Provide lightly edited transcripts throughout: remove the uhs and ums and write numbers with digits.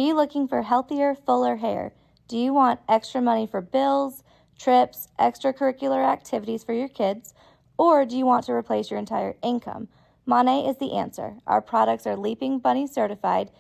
you looking for healthier, fuller hair? Do you want extra money for bills, trips, extracurricular activities for your kids, or do you want to replace your entire income? Monat is the answer. Our products are Leaping Bunny certified,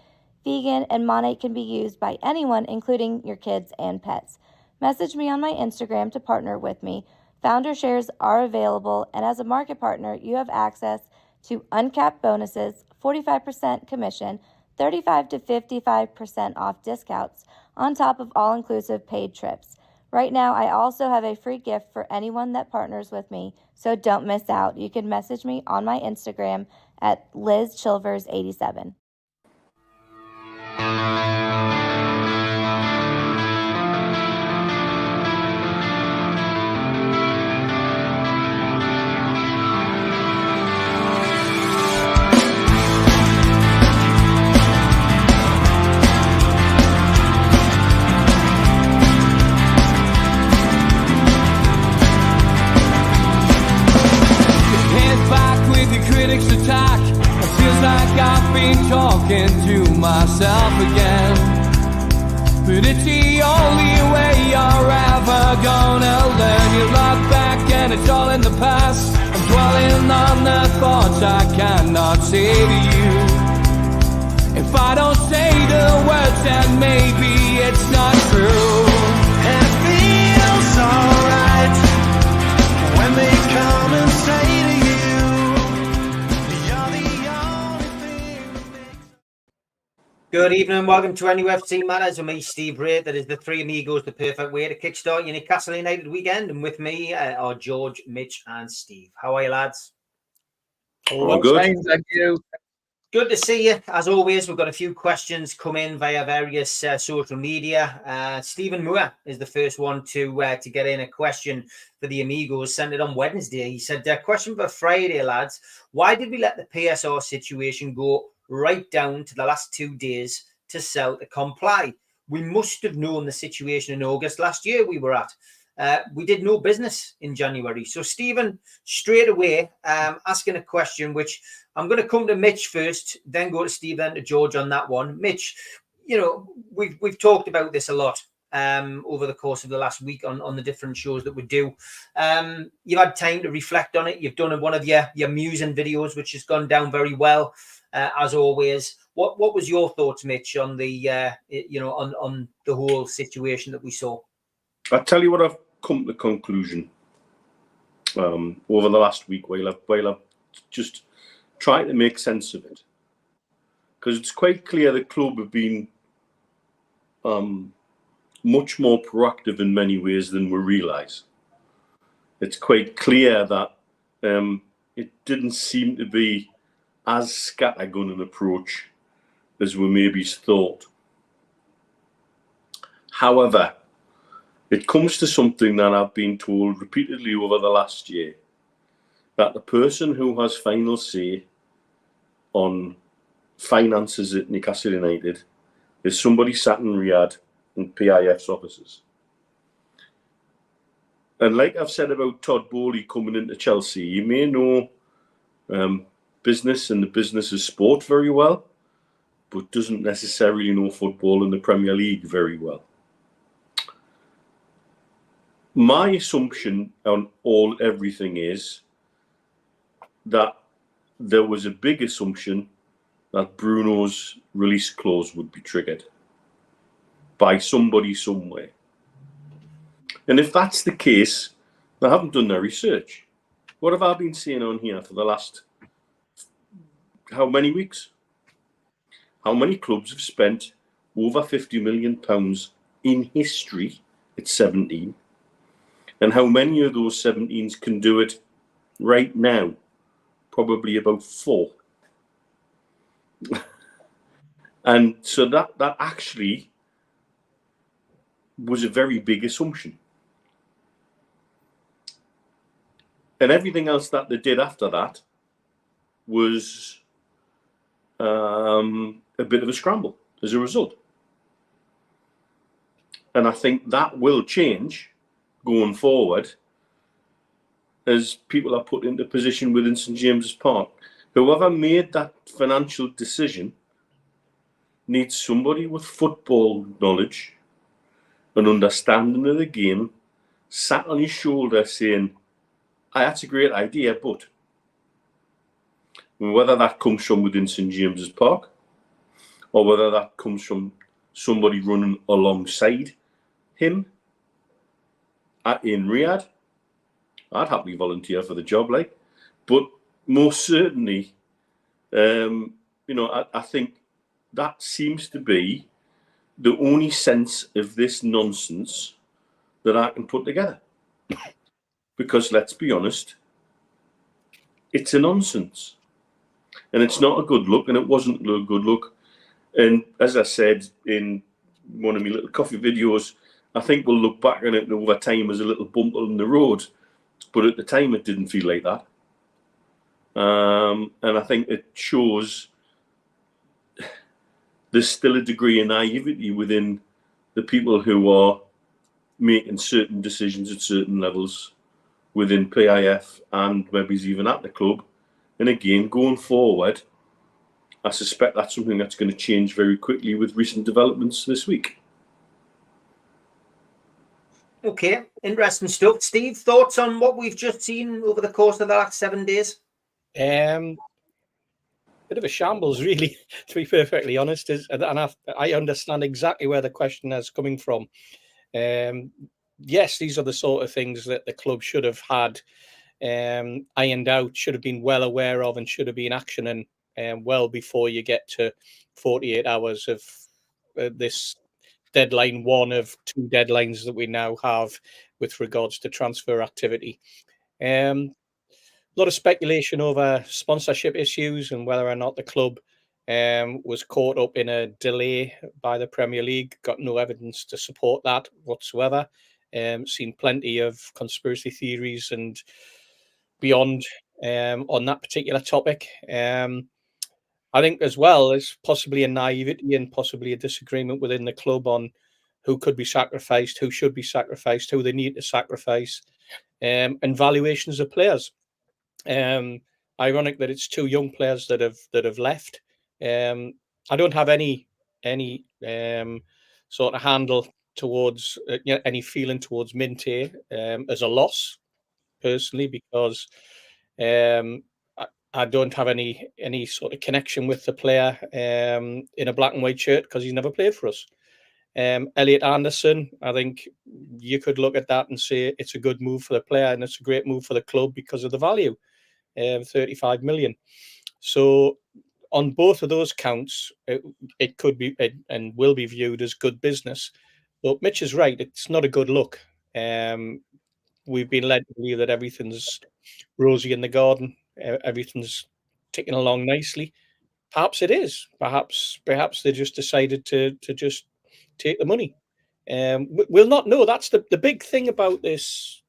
vegan, and Monat can be used by anyone, including your kids and pets. Message me on my Instagram to partner with me. Founder shares are available, and as a market partner, you have access to uncapped bonuses, 45% commission, 35 to 55% off discounts, on top of all-inclusive paid trips. Right now, I also have a free gift for anyone that partners with me, so don't miss out. You can message me on my Instagram at LizChilvers87. Critics attack. It feels like I've been talking to myself again. But it's the only way you're ever gonna learn. You look back and it's all in the past. I'm dwelling on the thoughts I cannot say to you. If I don't say the words, then maybe it's not true. And it feels alright when they come and say to you, good evening and welcome to nufc Matters with me, Steve Ray. That is the three amigos, the perfect way to kickstart your Newcastle United weekend. And with me are George, Mitch and Steve. How are you, lads? All good. Fine, thank you. Good to see you. As always, we've got a few questions come in via various social media. Stephen Moore is the first one to get in a question for the Amigos. Sent it on Wednesday. He said, question for Friday, lads. Why did we let the PSR situation go right down to the last 2 days to sell to comply? We must have known the situation in August last year we were at. We did no business in January. So Stephen, straight away, asking a question, which I'm going to come to Mitch first, then go to Steve, then to George on that one. Mitch, you know, we've talked about this a lot over the course of the last week on the different shows that we do. You've had time to reflect on it. You've done one of your musing videos, which has gone down very well. As always, what was your thoughts, Mitch, on the on the whole situation that we saw? I'll tell you what I've come to the conclusion over the last week while I've just tried to make sense of it, because it's quite clear the club have been much more proactive in many ways than we realise. It's quite clear that it didn't seem to be as scattergun an approach as we maybe thought. However, it comes to something that I've been told repeatedly over the last year, that the person who has final say on finances at Newcastle United is somebody sat in Riyadh in PIF's offices. And like I've said about Todd Bowley coming into Chelsea, you may know business and the business of sport very well, but doesn't necessarily know football in the Premier League very well. My assumption on everything is that there was a big assumption that Bruno's release clause would be triggered by somebody somewhere. And if that's the case, they haven't done their research. What have I been saying on here for the last how many weeks? How many clubs have spent over £50 million in history at 17? And how many of those 17s can do it right now? Probably about 4. And so that actually was a very big assumption. And everything else that they did after that was a bit of a scramble as a result. And I think that will change going forward as people are put into position within St James's Park. Whoever made that financial decision needs somebody with football knowledge and understanding of the game sat on his shoulder saying, that's a great idea, but whether that comes from within St James's Park or whether that comes from somebody running alongside him in Riyadh, I'd happily volunteer for the job, like. But most certainly, I think that seems to be the only sense of this nonsense that I can put together. Because let's be honest, it's a nonsense. And it's not a good look, and it wasn't a good look. And as I said in one of my little coffee videos, I think we'll look back on it over time as a little bump on the road. But at the time, it didn't feel like that. And I think it shows there's still a degree of naivety within the people who are making certain decisions at certain levels within PIF and maybe even at the club. And again, going forward, I suspect that's something that's going to change very quickly with recent developments this week. Okay, interesting stuff. Steve, thoughts on what we've just seen over the course of the last 7 days? Bit of a shambles, really, to be perfectly honest. And I understand exactly where the question is coming from. Yes, these are the sort of things that the club should have had ironed out, should have been well aware of, and should have been actioning well before you get to 48 hours of this deadline, one of two deadlines that we now have with regards to transfer activity. A lot of speculation over sponsorship issues and whether or not the club was caught up in a delay by the Premier League. Got no evidence to support that whatsoever. Seen plenty of conspiracy theories and beyond on that particular topic. I think as well there's possibly a naivety and possibly a disagreement within the club on who could be sacrificed, who should be sacrificed, who they need to sacrifice, and valuations of players. Ironic that it's two young players that have left. I don't have any sort of handle towards any feeling towards Minte as a loss personally, because I don't have any sort of connection with the player in a black and white shirt because he's never played for us. Elliot Anderson, I think you could look at that and say it's a good move for the player and it's a great move for the club because of the value, 35 million. So on both of those counts, it could be and will be viewed as good business. But Mitch is right; it's not a good look. We've been led to believe that everything's rosy in the garden, everything's ticking along nicely. Perhaps it is. Perhaps they just decided to just take the money. We'll not know. That's the big thing about this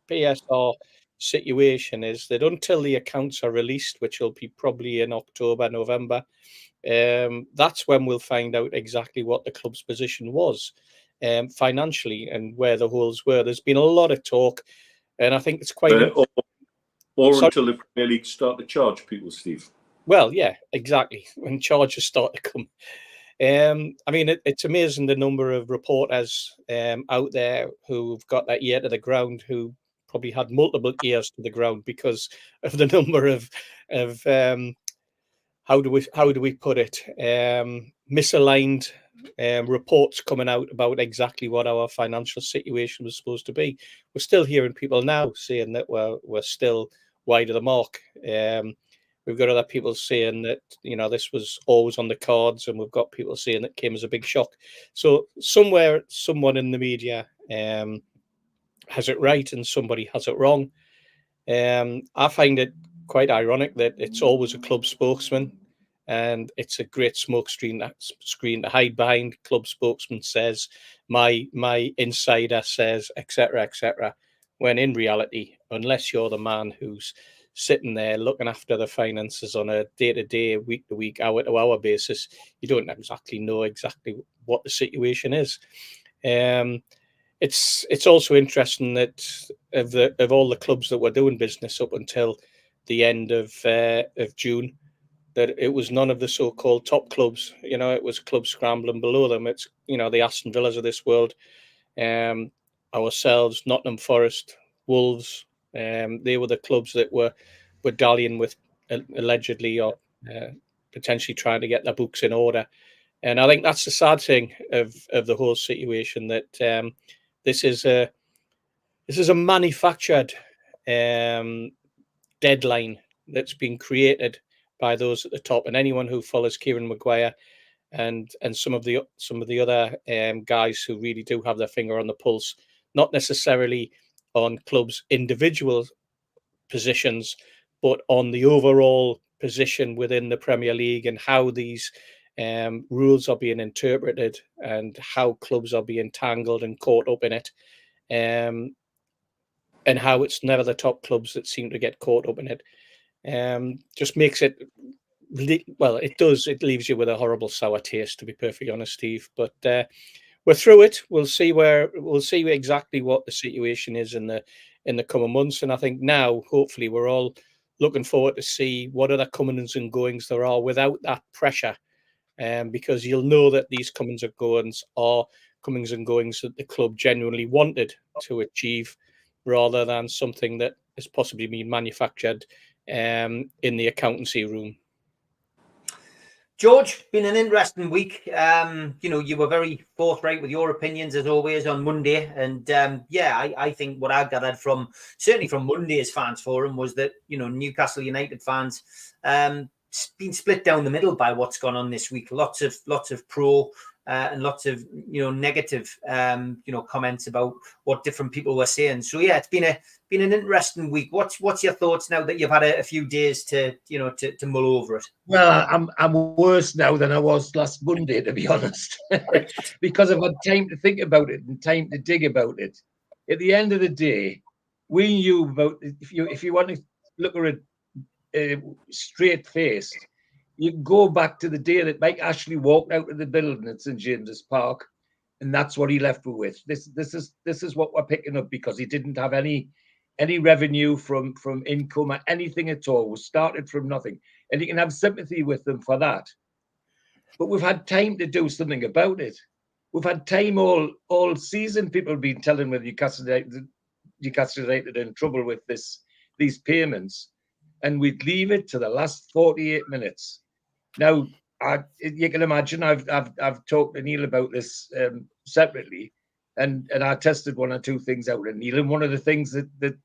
PSR situation, is that until the accounts are released, which will be probably in October, November, that's when we'll find out exactly what the club's position was financially and where the holes were. There's been a lot of talk, and I think it's quite... until the Premier League start to charge people, Steve. Well, yeah, exactly. When charges start to come. I mean, it's amazing the number of reporters out there who've got that ear to the ground, who probably had multiple ears to the ground because of the number of how do we put it, misaligned reports coming out about exactly what our financial situation was supposed to be. We're still hearing people now saying that we're still wide of the mark. We've got other people saying that, this was always on the cards, and we've got people saying that came as a big shock. So somewhere, someone in the media has it right and somebody has it wrong. I find it quite ironic that it's always a club spokesman, and it's a great smoke screen to hide behind. Club spokesman says, my insider says, etc., etc. When in reality, unless you're the man who's sitting there looking after the finances on a day-to-day, week-to-week, hour-to-hour basis, you don't exactly know exactly what the situation is. It's also interesting that of all the clubs that were doing business up until the end of June, that it was none of the so-called top clubs. It was clubs scrambling below them. It's, the Aston Villas of this world, ourselves, Nottingham Forest, Wolves. They were the clubs that were dallying with allegedly or potentially trying to get their books in order. And I think that's the sad thing of the whole situation, that this is a manufactured deadline that's been created by those at the top, and anyone who follows Kieran Maguire and some of the other guys who really do have their finger on the pulse, not necessarily on clubs' individual positions, but on the overall position within the Premier League and how these rules are being interpreted and how clubs are being tangled and caught up in it, and how it's never the top clubs that seem to get caught up in it. Just makes it, well, it leaves you with a horrible sour taste, to be perfectly honest, Steve. But we're through it. We'll see exactly what the situation is in the coming months. And I think now, hopefully, we're all looking forward to see what other comings and goings there are without that pressure. Because you'll know that these comings and goings are comings and goings that the club genuinely wanted to achieve, rather than something that has possibly been manufactured in the accountancy room. George, been an interesting week. You were very forthright with your opinions as always on Monday, and I think what I gathered certainly from Monday's fans forum was that Newcastle United fans been split down the middle by what's gone on this week. Lots of pro and lots of negative comments about what different people were saying. So yeah, it's been an interesting week. What's your thoughts now that you've had a few days to mull over it? Well, I'm worse now than I was last Monday, to be honest, because I've had time to think about it and time to dig about it. At the end of the day, we knew about, if you want to look at it straight faced, you can go back to the day that Mike Ashley walked out of the building at St James's Park, and that's what he left me with. This is what we're picking up, because he didn't have any revenue from income or anything at all. We started from nothing, and you can have sympathy with them for that. But we've had time to do something about it. We've had time all season. People have been telling me Newcastle United are in trouble with these payments, and we'd leave it to the last 48 minutes. Now, you can imagine I've talked to Neil about this separately, and I tested one or two things out with Neil. And one of the things that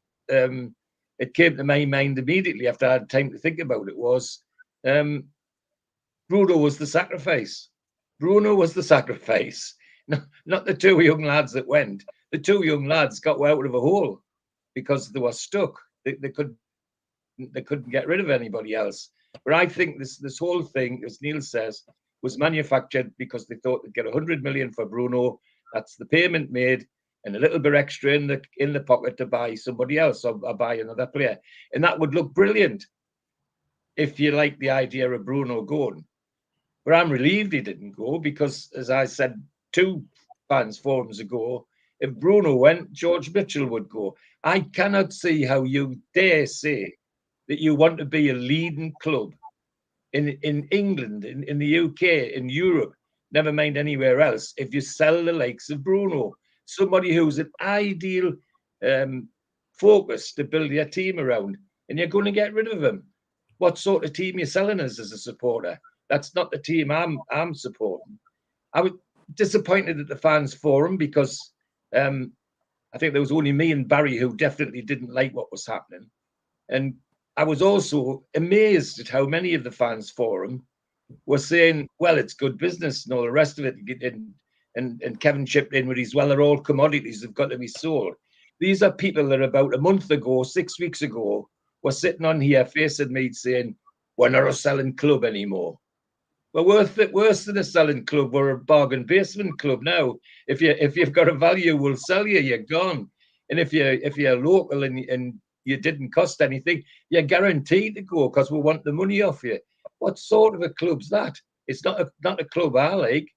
it came to my mind immediately after I had time to think about it was Bruno was the sacrifice. Bruno was the sacrifice, not the two young lads that went. The two young lads got out of a hole because they were stuck. They couldn't get rid of anybody else. But I think this whole thing, as Neil says, was manufactured because they thought they'd get 100 million for Bruno. That's the payment made, and a little bit extra in the pocket to buy somebody else or buy another player. And that would look brilliant if you like the idea of Bruno going. But I'm relieved he didn't go, because, as I said 2 fans forums ago, if Bruno went, George Mitchell would go. I cannot see how you dare say that you want to be a leading club in England, in the UK, in Europe, never mind anywhere else, if you sell the likes of Bruno, somebody who's an ideal focus to build your team around, and you're going to get rid of him. What sort of team you're selling us as a supporter? That's not the team I'm supporting. I was disappointed at the fans forum because I think there was only me and Barry who definitely didn't like what was happening. And I was also amazed at how many of the fans forum were saying, well, it's good business and all the rest of it. And Kevin chipped in with his, well, they're all commodities, they've got to be sold. These are people that about a month ago, 6 weeks ago, were sitting on here facing me saying, we're not a selling club anymore. Well, worse than a selling club, we're a bargain basement club now. If you've got a value, we'll sell you, you're gone. And if you're local and you didn't cost anything, you're guaranteed to go because we want the money off you. What sort of a club's that? It's not a club I like.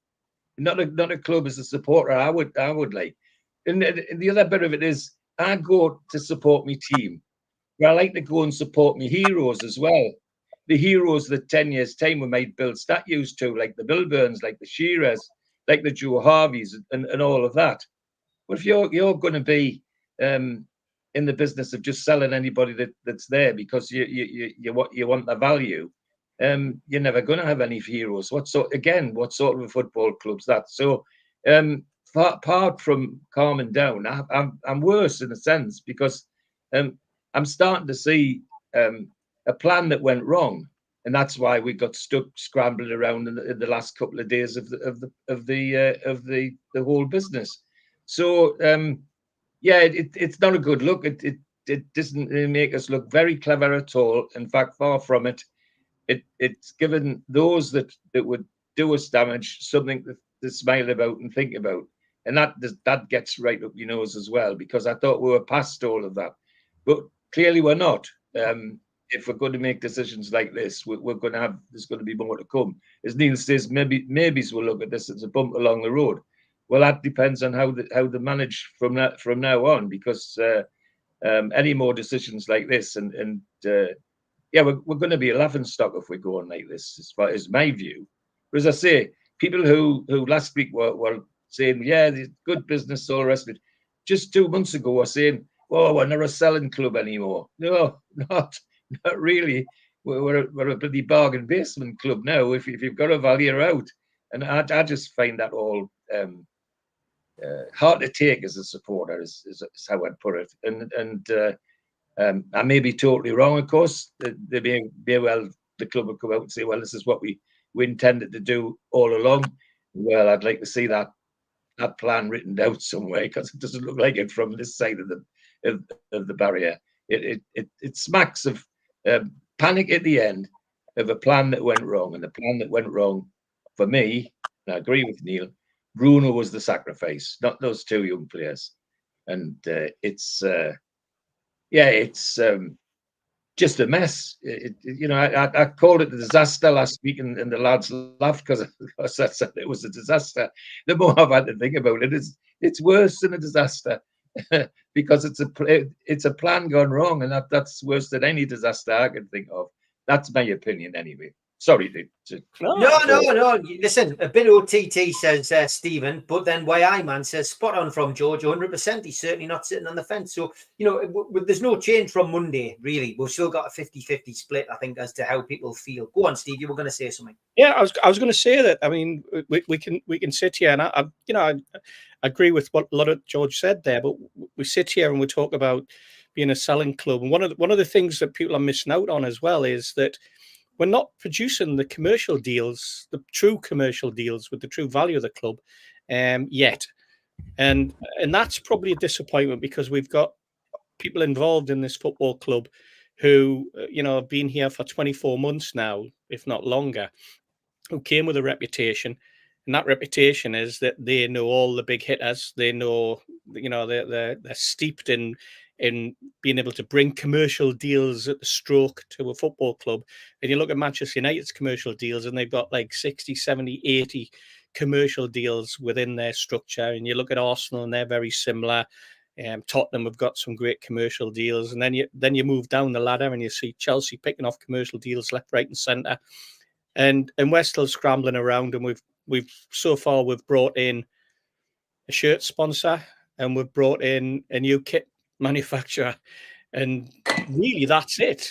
Not a club as a supporter I would like. And the other bit of it is I go to support my team, but I like to go and support my heroes as well. the heroes that 10 years time we might build statues to, like the Bilburns, like the Shearers, like the Joe Harveys, and all of that. But if you're going to be in the business of just selling anybody that's there because you want the value, you're never going to have any heroes. What sort of a football club's that? So apart from calming down, I'm worse in a sense because I'm starting to see a plan that went wrong, and that's why we got stuck scrambling around in the last couple of days of the whole business. So it's not a good look. It doesn't make us look very clever at all. In fact, far from it. It's given those that would do us damage something to smile about and think about, and that gets right up your nose as well. Because I thought we were past all of that, but clearly we're not. If we're going to make decisions like this, we're going to have. There's going to be more to come. As Neil says, maybes we'll look at this as a bump along the road. Well, that depends on how they manage from now on, because any more decisions like this and we're going to be a laughingstock if we go on like this, as far as my view. But as I say, people who last week were saying, yeah, there's good business, all the rest of it, just 2 months ago were saying, oh, we're not a selling club anymore. No, not really. We're a bloody bargain basement club now. If you've got a value, you're out. And I just find that all hard to take as a supporter, is how I'd put it. And I may be totally wrong, of course. The club will come out and say, well, this is what we intended to do all along. Well, I'd like to see that plan written out somewhere, because it doesn't look like it from this side of the barrier. It smacks of panic at the end of a plan that went wrong. And the plan that went wrong, for me, and I agree with Neil, Bruno was the sacrifice, not those two young players. And it's just a mess. I called it a disaster last week, and the lads laughed because I said it was a disaster. The more I've had to think about it, it's worse than a disaster because it's a plan gone wrong, and that's worse than any disaster I can think of. That's my opinion, anyway. Sorry No. Listen, a bit OTT, says Stephen, but then YI man says spot on from George, 100%. He's certainly not sitting on the fence. So, there's no change from Monday, really. We've still got a 50-50 split, I think, as to how people feel. Go on, Steve, you were going to say something. Yeah, I was going to say that. I mean, we can sit here, and I agree with what a lot of George said there, but we sit here and we talk about being a selling club. And one of the things that people are missing out on as well is that we're not producing the commercial deals, the true commercial deals with the true value of the club yet. And that's probably a disappointment, because we've got people involved in this football club who, have been here for 24 months now, if not longer, who came with a reputation. And that reputation is that they know all the big hitters. They know, they're steeped in being able to bring commercial deals at the stroke to a football club. And you look at Manchester United's commercial deals, and they've got like 60, 70, 80 commercial deals within their structure. And you look at Arsenal, and they're very similar. Tottenham have got some great commercial deals. And then you move down the ladder and you see Chelsea picking off commercial deals left, right and centre. And we're still scrambling around, and we've brought in a shirt sponsor, and we've brought in a new kit manufacturer, and really that's it.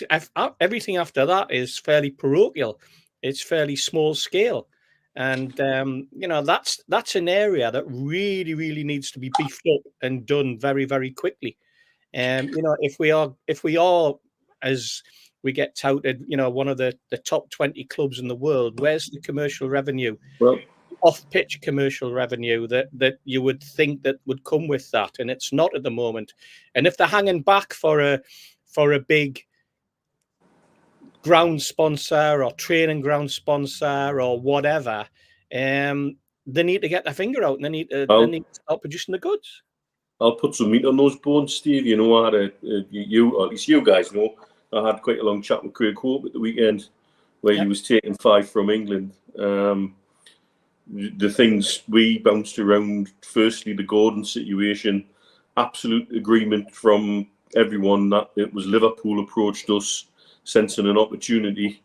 Everything after that is fairly parochial. It's fairly small scale, and that's an area that really, really needs to be beefed up and done very, very quickly. If we are, as we get touted, one of the top 20 clubs in the world, where's the commercial revenue? Well, off-pitch commercial revenue that you would think that would come with that, and it's not at the moment. And if they're hanging back for a big ground sponsor or training ground sponsor or whatever, they need to get their finger out, and they need to start producing the goods. I'll put some meat on those bones, Steve. I had or at least you guys know, I had quite a long chat with Craig Hope at the weekend, where he was taking 5 from England. The things we bounced around, firstly, the Gordon situation, absolute agreement from everyone that it was Liverpool approached us, sensing an opportunity.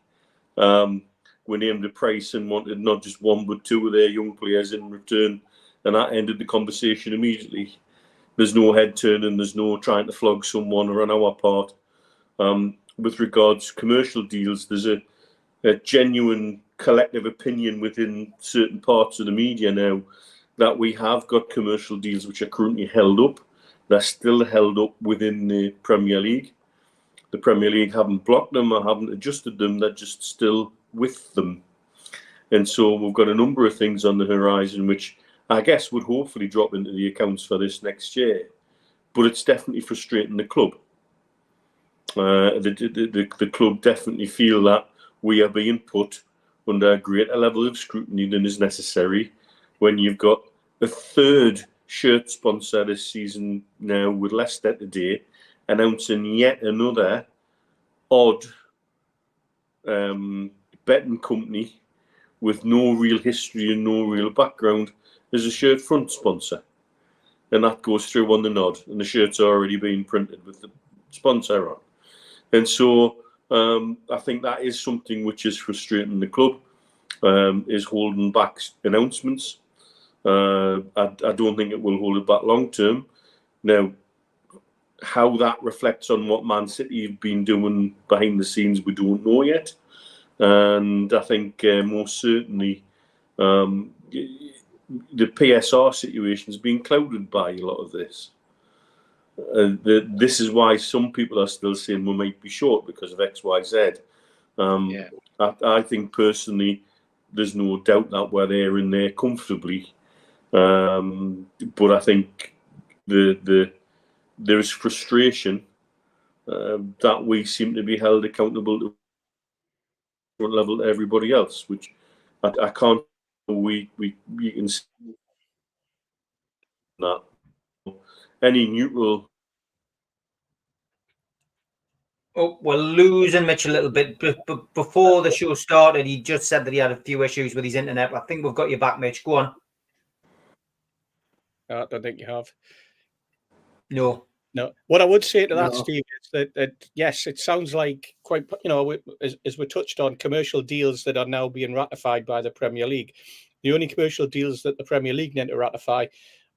we named a price and wanted not just one but two of their young players in return, and that ended the conversation immediately. There's no head turning, there's no trying to flog someone or on our part. With regards to commercial deals, there's a genuine collective opinion within certain parts of the media now that we have got commercial deals which are currently held up. They're still held up within the Premier League. The Premier League haven't blocked them or haven't adjusted them, they're just still with them. And so we've got a number of things on the horizon which I guess would hopefully drop into the accounts for this next year. But it's definitely frustrating the club. The club definitely feel that we are being put under a greater level of scrutiny than is necessary when you've got a third shirt sponsor this season now with Leicester today announcing yet another odd betting company with no real history and no real background as a shirt front sponsor. And that goes through on the nod, and the shirts are already being printed with the sponsor on. And so I think that is something which is frustrating the club, is holding back announcements. I don't think it will hold it back long term. Now, how that reflects on what Man City have been doing behind the scenes, we don't know yet. And I think most certainly the PSR situation has been clouded by a lot of this. This is why some people are still saying we might be short because of X, Y, Z. I think personally, there's no doubt that we're there in there comfortably. But I think there is frustration that we seem to be held accountable to level to everybody else, which I can't. We can see that any neutral. Oh, we're losing Mitch a little bit. But before the show started, he just said that he had a few issues with his internet. I think we've got you back, Mitch. Go on. I don't think you have. No. What I would say to that, Steve, is that yes, it sounds like quite, as we touched on, commercial deals that are now being ratified by the Premier League. The only commercial deals that the Premier League need to ratify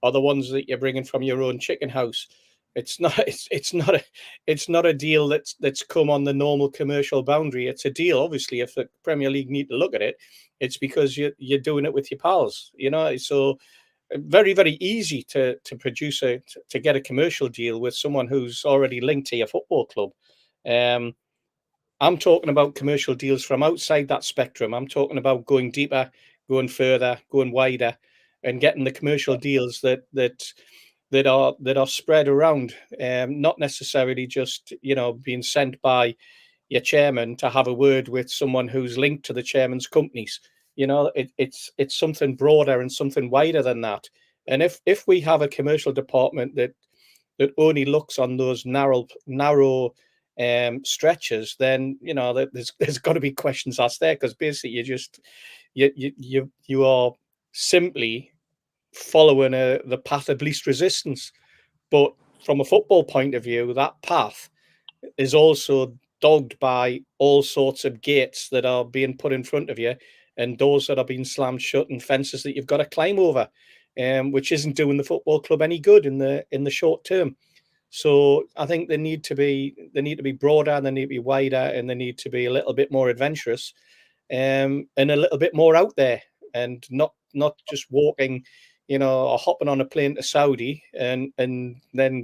are the ones that you're bringing from your own chicken house. It's not a deal that's come on the normal commercial boundary. It's a deal, obviously, if the Premier League need to look at it, it's because you're doing it with your pals, so very, very easy to produce to get a commercial deal with someone who's already linked to your football club. I'm talking about commercial deals from outside that spectrum. I'm talking about going deeper, going further, going wider, and getting the commercial deals that are spread around, not necessarily just being sent by your chairman to have a word with someone who's linked to the chairman's companies. It's something broader and something wider than that. And if we have a commercial department that only looks on those narrow stretches, then there's got to be questions asked there, because basically you are simply following the path of least resistance. But from a football point of view, that path is also dogged by all sorts of gates that are being put in front of you, and doors that are being slammed shut, and fences that you've got to climb over, which isn't doing the football club any good in the short term. So I think they need to be broader, they need to be wider, and they need to be a little bit more adventurous, and a little bit more out there, and not just walking, or hopping on a plane to Saudi and then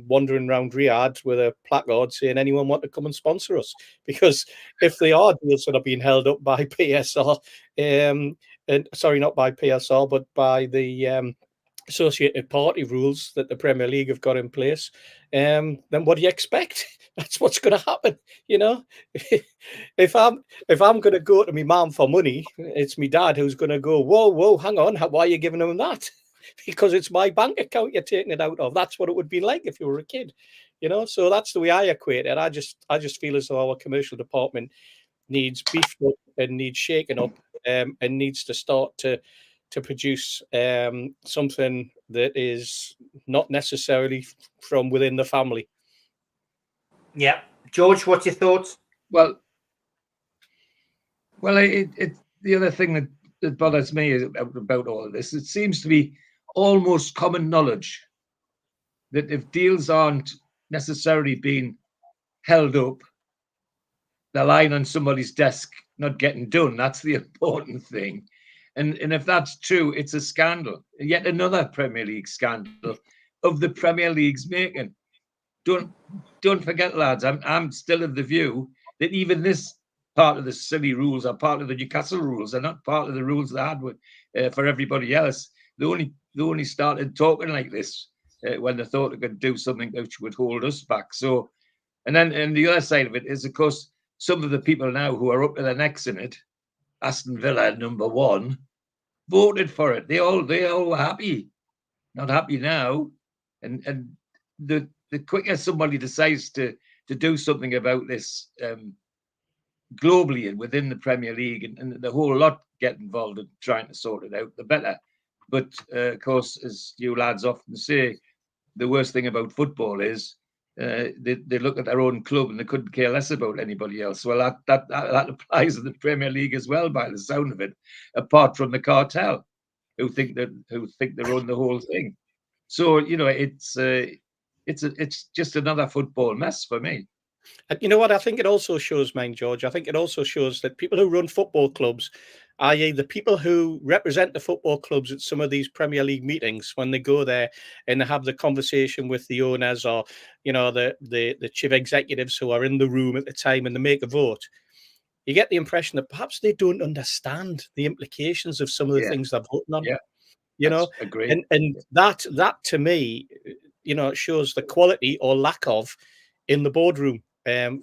wandering around Riyadh with a placard saying, anyone want to come and sponsor us? Because if they are deals that are being held up by PSR, and sorry, not by PSR, but by the associated party rules that the Premier League have got in place, then what do you expect? That's what's going to happen. If I'm going to go to my mum for money, it's my dad who's going to go, whoa, hang on, why are you giving him that? Because it's my bank account you're taking it out of. That's what it would be like if you were a kid, So that's the way I equate it. I just feel as though our commercial department needs beefed up and needs shaken up, and needs to start to produce something that is not necessarily from within the family. Yeah, George, what's your thoughts? Well, Well, the other thing that bothers me about all of this, it seems to be almost common knowledge that if deals aren't necessarily being held up, they're lying on somebody's desk, not getting done. That's the important thing. And if that's true, it's a scandal. Yet another Premier League scandal of the Premier League's making. Don't forget, lads, I'm still of the view that even this part of the silly rules are part of the Newcastle rules. They're not part of the rules they had for everybody else. They only started talking like this when they thought they could do something which would hold us back. So, and the other side of it is, of course, some of the people now who are up to their necks in it, Aston Villa #1, voted for it. They all were happy, not happy now, and the quicker somebody decides to do something about this globally and within the Premier League, and the whole lot get involved in trying to sort it out, the better. But of course, as you lads often say, the worst thing about football is they look at their own club and they couldn't care less about anybody else. Well, that applies to the Premier League as well, by the sound of it. Apart from the cartel, who think they run the whole thing. So it's just another football mess for me. And you know what? I think it also shows, George. I think it also shows that people who run football clubs, i.e. the people who represent the football clubs at some of these Premier League meetings, when they go there and they have the conversation with the owners or, the chief executives who are in the room at the time and they make a vote, you get the impression that perhaps they don't understand the implications of some of the things they're voting on. Yeah. Agreed. And that to me, shows the quality or lack of in the boardroom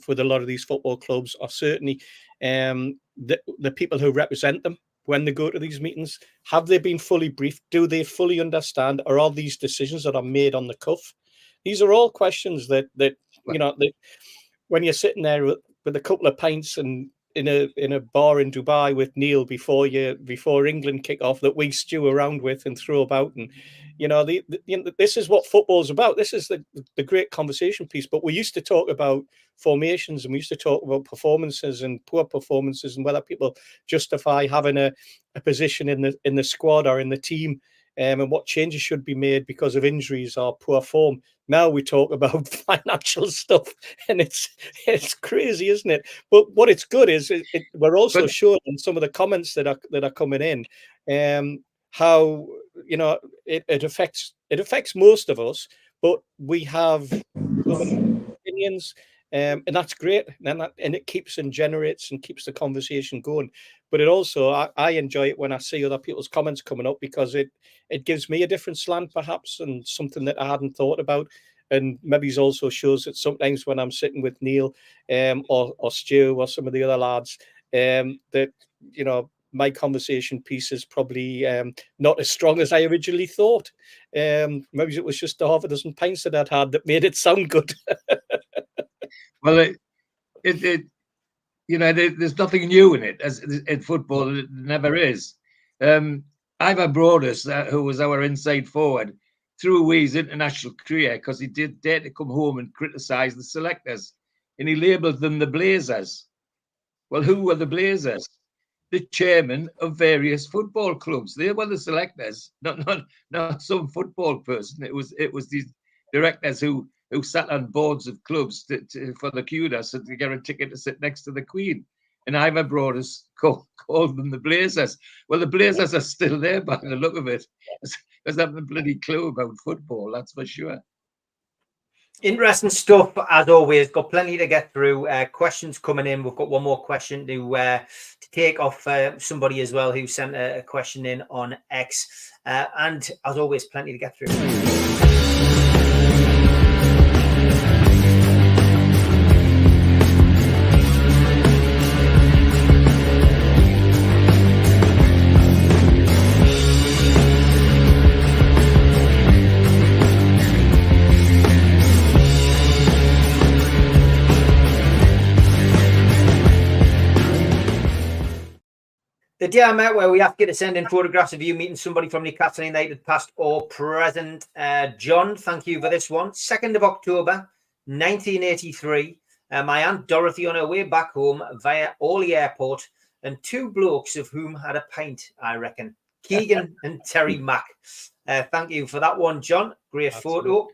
with a lot of these football clubs, or certainly the people who represent them when they go to these meetings. Have they been fully briefed? Do they fully understand? Or are these decisions that are made on the cuff? These are all questions that when you're sitting there with a couple of pints and in a bar in Dubai with Neil before England kick off, that we stew around with and throw about, and this is what football's about. This is the great conversation piece. But we used to talk about formations, and we used to talk about performances and poor performances, and whether people justify having a position in the squad or in the team, and what changes should be made because of injuries or poor form. Now we talk about financial stuff, and it's crazy, isn't it? But what it's good is we're also showing in some of the comments that are coming in, how it affects most of us, but we have opinions, and that's great, and it keeps and generates and keeps the conversation going. But it also, I enjoy it when I see other people's comments coming up, because it gives me a different slant perhaps, and something that I hadn't thought about. And maybe it also shows that sometimes when I'm sitting with Neil or Stu or some of the other lads, that my conversation piece is probably not as strong as I originally thought. Maybe it was just a half a dozen pints that I'd had that made it sound good. Well, there's nothing new in it, as in football. It never is. Ivor Broadus, who was our inside forward, threw away his international career because he did dare to come home and criticise the selectors, and he labelled them the Blazers. Well, who were the Blazers? The chairman of various football clubs. They were the selectors, not some football person. It was these directors who sat on boards of clubs for the kudos to get a ticket to sit next to the Queen. And Ivor Broadus called them the Blazers. Well, the Blazers are still there by the look of it, because they haven't a bloody clue about football, that's for sure. Interesting stuff, as always. Got plenty to get through. Questions coming in. We've got one more question to take off somebody as well who sent a question in on X. And as always, plenty to get through. The day I met where we have to send in photographs of you meeting somebody from Newcastle United, past or present. John, thank you for this one. 2nd of October, 1983. My Aunt Dorothy on her way back home via Orly Airport and two blokes of whom had a pint, I reckon. Keegan and Terry Mack. Thank you for that one, John. Great photo.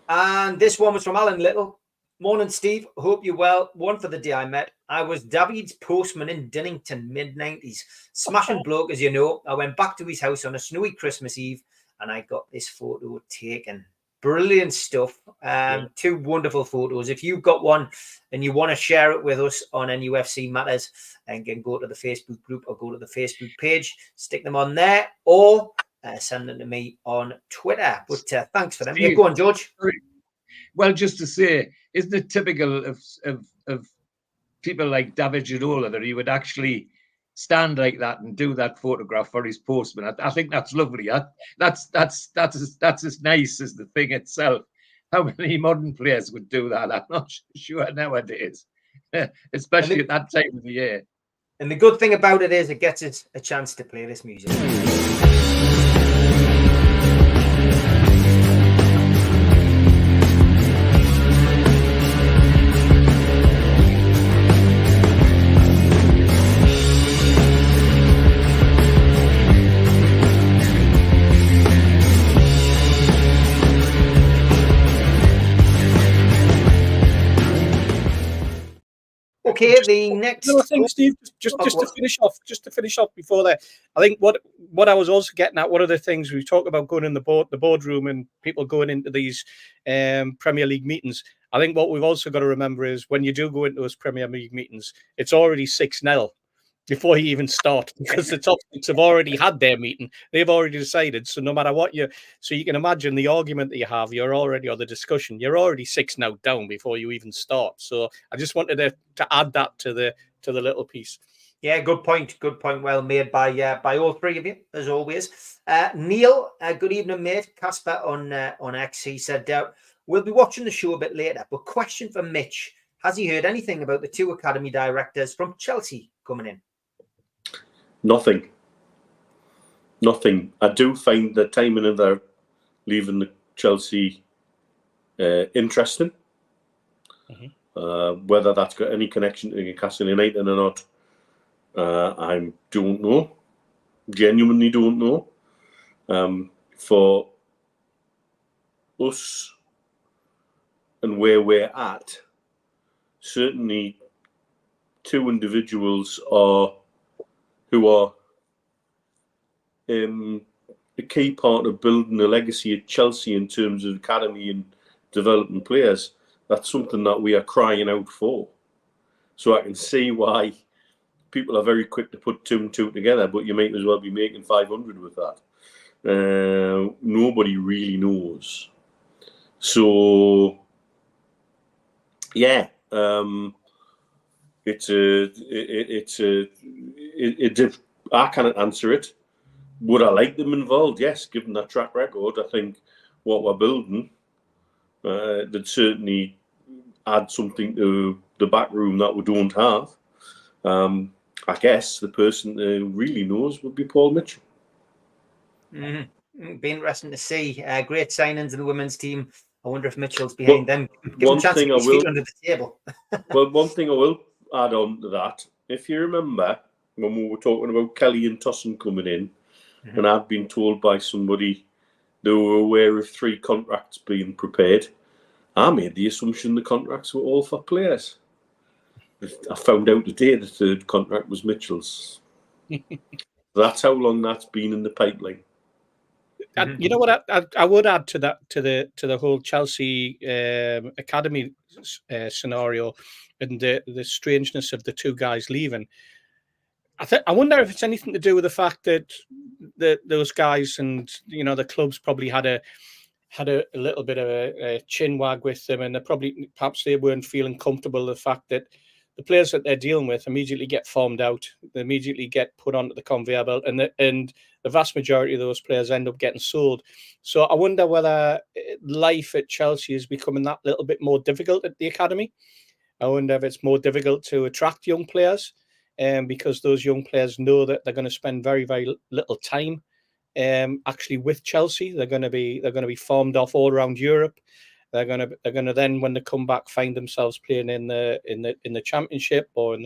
And this one was from Alan Little. Morning, Steve. Hope you're well. One for the day I met. I was David's postman in Dinnington, mid-90s. Smashing bloke, as you know. I went back to his house on a snowy Christmas Eve, and I got this photo taken. Brilliant stuff. Two wonderful photos. If you've got one and you want to share it with us on nufc matters, and can go to the Facebook group or go to the Facebook page, stick them on there, or send them to me on Twitter. But thanks for them. Yeah, go on, George. Well, just to say, isn't it typical of people like David Ginola that he would actually stand like that and do that photograph for his postman? I think that's lovely. That's as nice as the thing itself. How many modern players would do that? I'm not sure nowadays, especially at that time of the year. And the good thing about it is it gets us a chance to play this music. Okay, the next thing, Steve, just to finish off before that, I think what I was also getting at, one of the things we talk about going in the boardroom and people going into these Premier League meetings, I think what we've also got to remember is when you do go into those Premier League meetings, it's already 6-0 before you even start, because the top six have already had their meeting. They've already decided. So no matter what so you can imagine the argument that you have, you're already, or the discussion, you're already 6-0 down before you even start. So I just wanted to add that to the little piece. Yeah, good point. Good point. Well made by all three of you, as always. Neil, good evening, mate. Casper on X, he said, we'll be watching the show a bit later, but question for Mitch. Has he heard anything about the two academy directors from Chelsea coming in? Nothing. I do find the timing of their leaving the Chelsea interesting. Whether that's got any connection to Newcastle United or not, I don't know. Genuinely don't know. For us and where we're at, certainly two individuals who are a key part of building a legacy at Chelsea in terms of academy and developing players. That's something that we are crying out for. So I can see why people are very quick to put 2 and 2 together, but you might as well be making 500 with that. Nobody really knows. So, yeah, I can't answer it. Would I like them involved? Yes, given their track record. I think what we're building, they'd certainly add something to the back room that we don't have. I guess the person who really knows would be Paul Mitchell. Be interesting to see. Great signings in the women's team. I wonder if Mitchell's behind them. Give him a chance to get his feet under the table. Well, one thing I will add on to that, if you remember when we were talking about Kelly and Tosson coming in, and I'd been told by somebody they were aware of 3 contracts being prepared, I made the assumption the contracts were all for players. I found out today the 3rd contract was Mitchell's. That's how long that's been in the pipeline. And you know what I would add to that, to the whole Chelsea academy scenario and the strangeness of the 2 guys leaving. I wonder if it's anything to do with the fact that those guys and the clubs probably had a little bit of a chin wag with them, and perhaps they weren't feeling comfortable with the fact that the players that they're dealing with immediately get farmed out, they immediately get put onto the conveyor belt, and the vast majority of those players end up getting sold. So I wonder whether life at Chelsea is becoming that little bit more difficult at the academy. I wonder if it's more difficult to attract young players, because those young players know that they're going to spend very, very little time actually with Chelsea. They're going to be farmed off all around Europe. They're going to then, when they come back, find themselves playing in the Championship or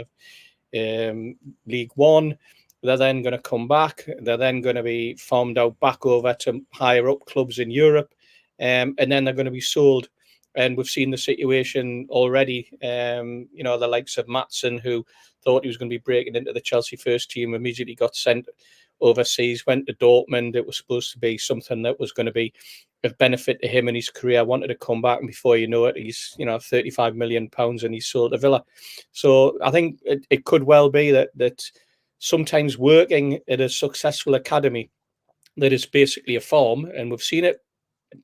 League One. They're then going to come back. They're then going to be farmed out back over to higher up clubs in Europe, and then they're going to be sold. And we've seen the situation already. The likes of Matson, who thought he was going to be breaking into the Chelsea first team, immediately got sent overseas, went to Dortmund. It was supposed to be something that was going to be of benefit to him and his career. Wanted to come back, and before you know it, he's £35 million and he's sold to Villa. So I think it could well be that sometimes working at a successful academy that is basically a farm, and we've seen it.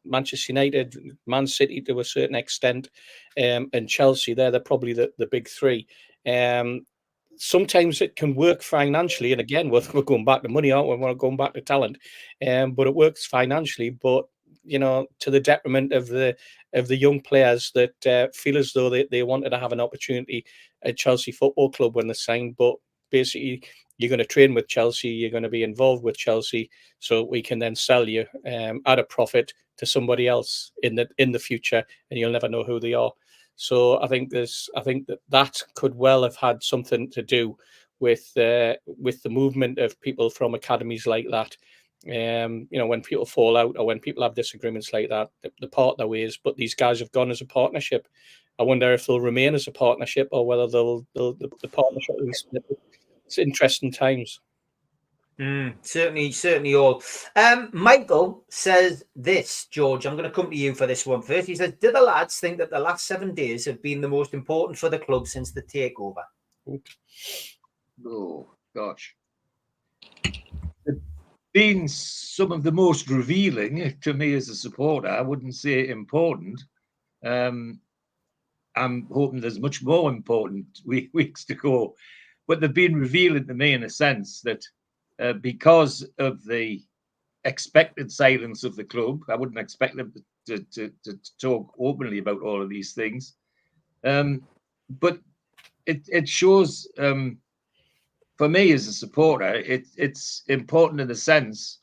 Manchester United, Man City to a certain extent, and Chelsea, they're probably the big three. Sometimes it can work financially, and again, we're going back to money, aren't we? We're going back to talent, but it works financially. But to the detriment of the young players that feel as though they wanted to have an opportunity at Chelsea Football Club when they signed, but basically you're going to train with Chelsea, you're going to be involved with Chelsea, so we can then sell you at a profit to somebody else in the future, and you'll never know who they are. So I think that could well have had something to do with the movement of people from academies like that. When people fall out or when people have disagreements like that, they part their ways. But these guys have gone as a partnership. I wonder if they'll remain as a partnership or whether the partnership will split. It's interesting times. Certainly all. Michael says this, George, I'm going to come to you for this one first. He says, do the lads think that the last 7 days have been the most important for the club since the takeover? Oh, gosh. It's been some of the most revealing to me as a supporter. I wouldn't say important. I'm hoping there's much more important weeks to go. But they've been revealing to me in a sense that because of the expected silence of the club, I wouldn't expect them to talk openly about all of these things. But it shows, for me as a supporter, it's important in the sense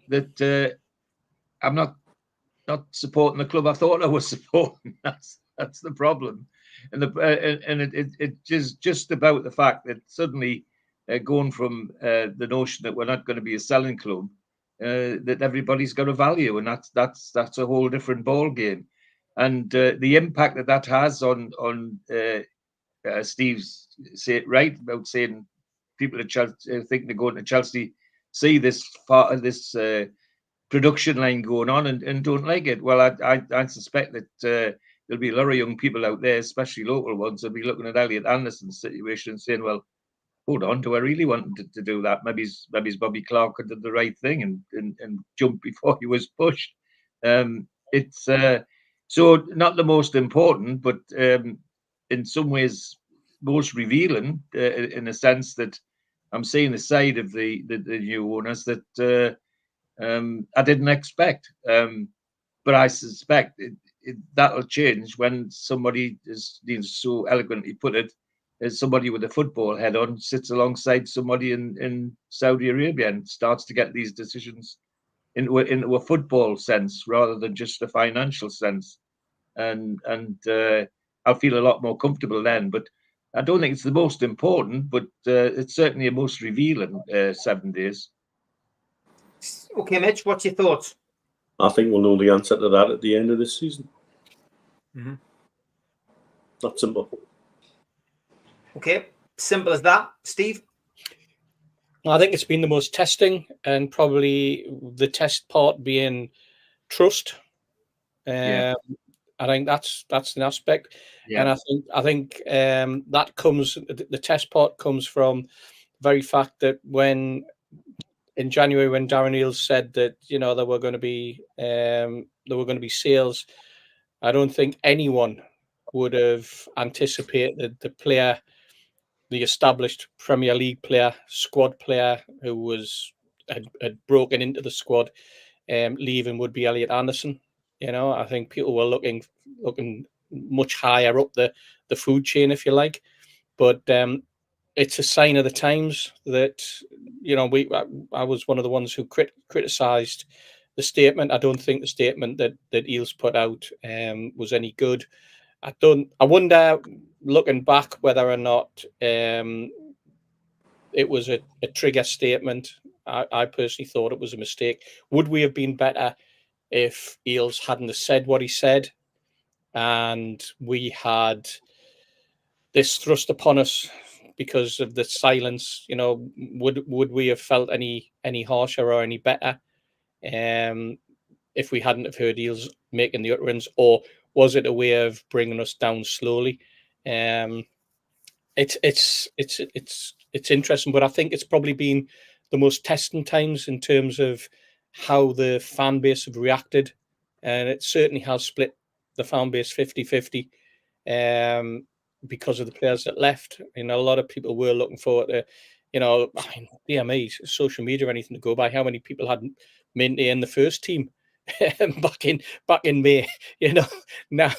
that I'm not supporting the club I thought I was supporting. That's the problem. And it just about the fact that suddenly going from the notion that we're not going to be a selling club, that everybody's got a value, and that's a whole different ball game. And the impact that has on Steve's say it right about saying people at Chelsea thinking of going to Chelsea see this production line going on and don't like it. Well, I suspect that there'll be a lot of young people out there, especially local ones, that'll be looking at Elliot Anderson's situation and saying, well, hold on, do I really want to do that? Maybe Bobby Clark did the right thing and jumped before he was pushed. It's so not the most important, but in some ways most revealing in a sense that I'm seeing the side of the new owners that I didn't expect. But I suspect that'll change when somebody, as Dean so eloquently put it, as somebody with a football head on sits alongside somebody in Saudi Arabia and starts to get these decisions into a football sense rather than just a financial sense. And I'll feel a lot more comfortable then. But I don't think it's the most important, but it's certainly a most revealing 7 days. Okay, Mitch, what's your thoughts? I think we'll know the answer to that at the end of this season. Mm-hmm. That's simple. Okay, simple as that. Steve? I think it's been the most testing, and probably the test part being trust. I think that's an aspect, and I think that comes. The test part comes from the very fact that when in January, when Darren Eales said that there were going to be sales, I don't think anyone would have anticipated the player, the established Premier League player, squad player who had broken into the squad, leaving would be Elliot Anderson. I think people were looking much higher up the food chain, if you like, but it's a sign of the times that I was one of the ones who criticised the statement. I don't think the statement that Eales put out was any good. I wonder, looking back, whether or not it was a trigger statement. I personally thought it was a mistake. Would we have been better if Eales hadn't have said what he said, and we had this thrust upon us because of the silence? You know, would we have felt any harsher or any better if we hadn't have heard Eales making the utterance, or was it a way of bringing us down slowly? It's interesting, but I think it's probably been the most testing times in terms of how the fan base have reacted, and it certainly has split the fan base 50-50 because of the players that left. You know, a lot of people were looking forward to, you know, I mean, DME, social media or anything to go by, how many people had Minty in the first team back in May. You know, now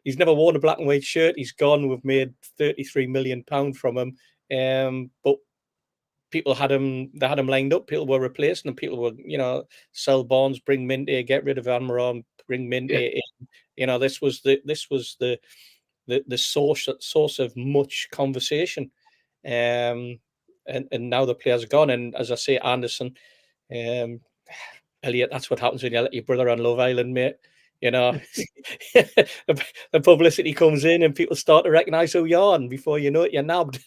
he's never worn a black and white shirt. He's gone. We've made £33 million from him. But people had him. They had him lined up. People were replacing him. People were, you know, sell Barnes, bring Minty, get rid of Almiron, bring Minty in. You know, this was the source of much conversation. And now the players are gone. And as I say, Anderson, Elliot, that's what happens when you let your brother on Love Island, mate. You know, the publicity comes in and people start to recognise who you are, and before you know it, you're nabbed.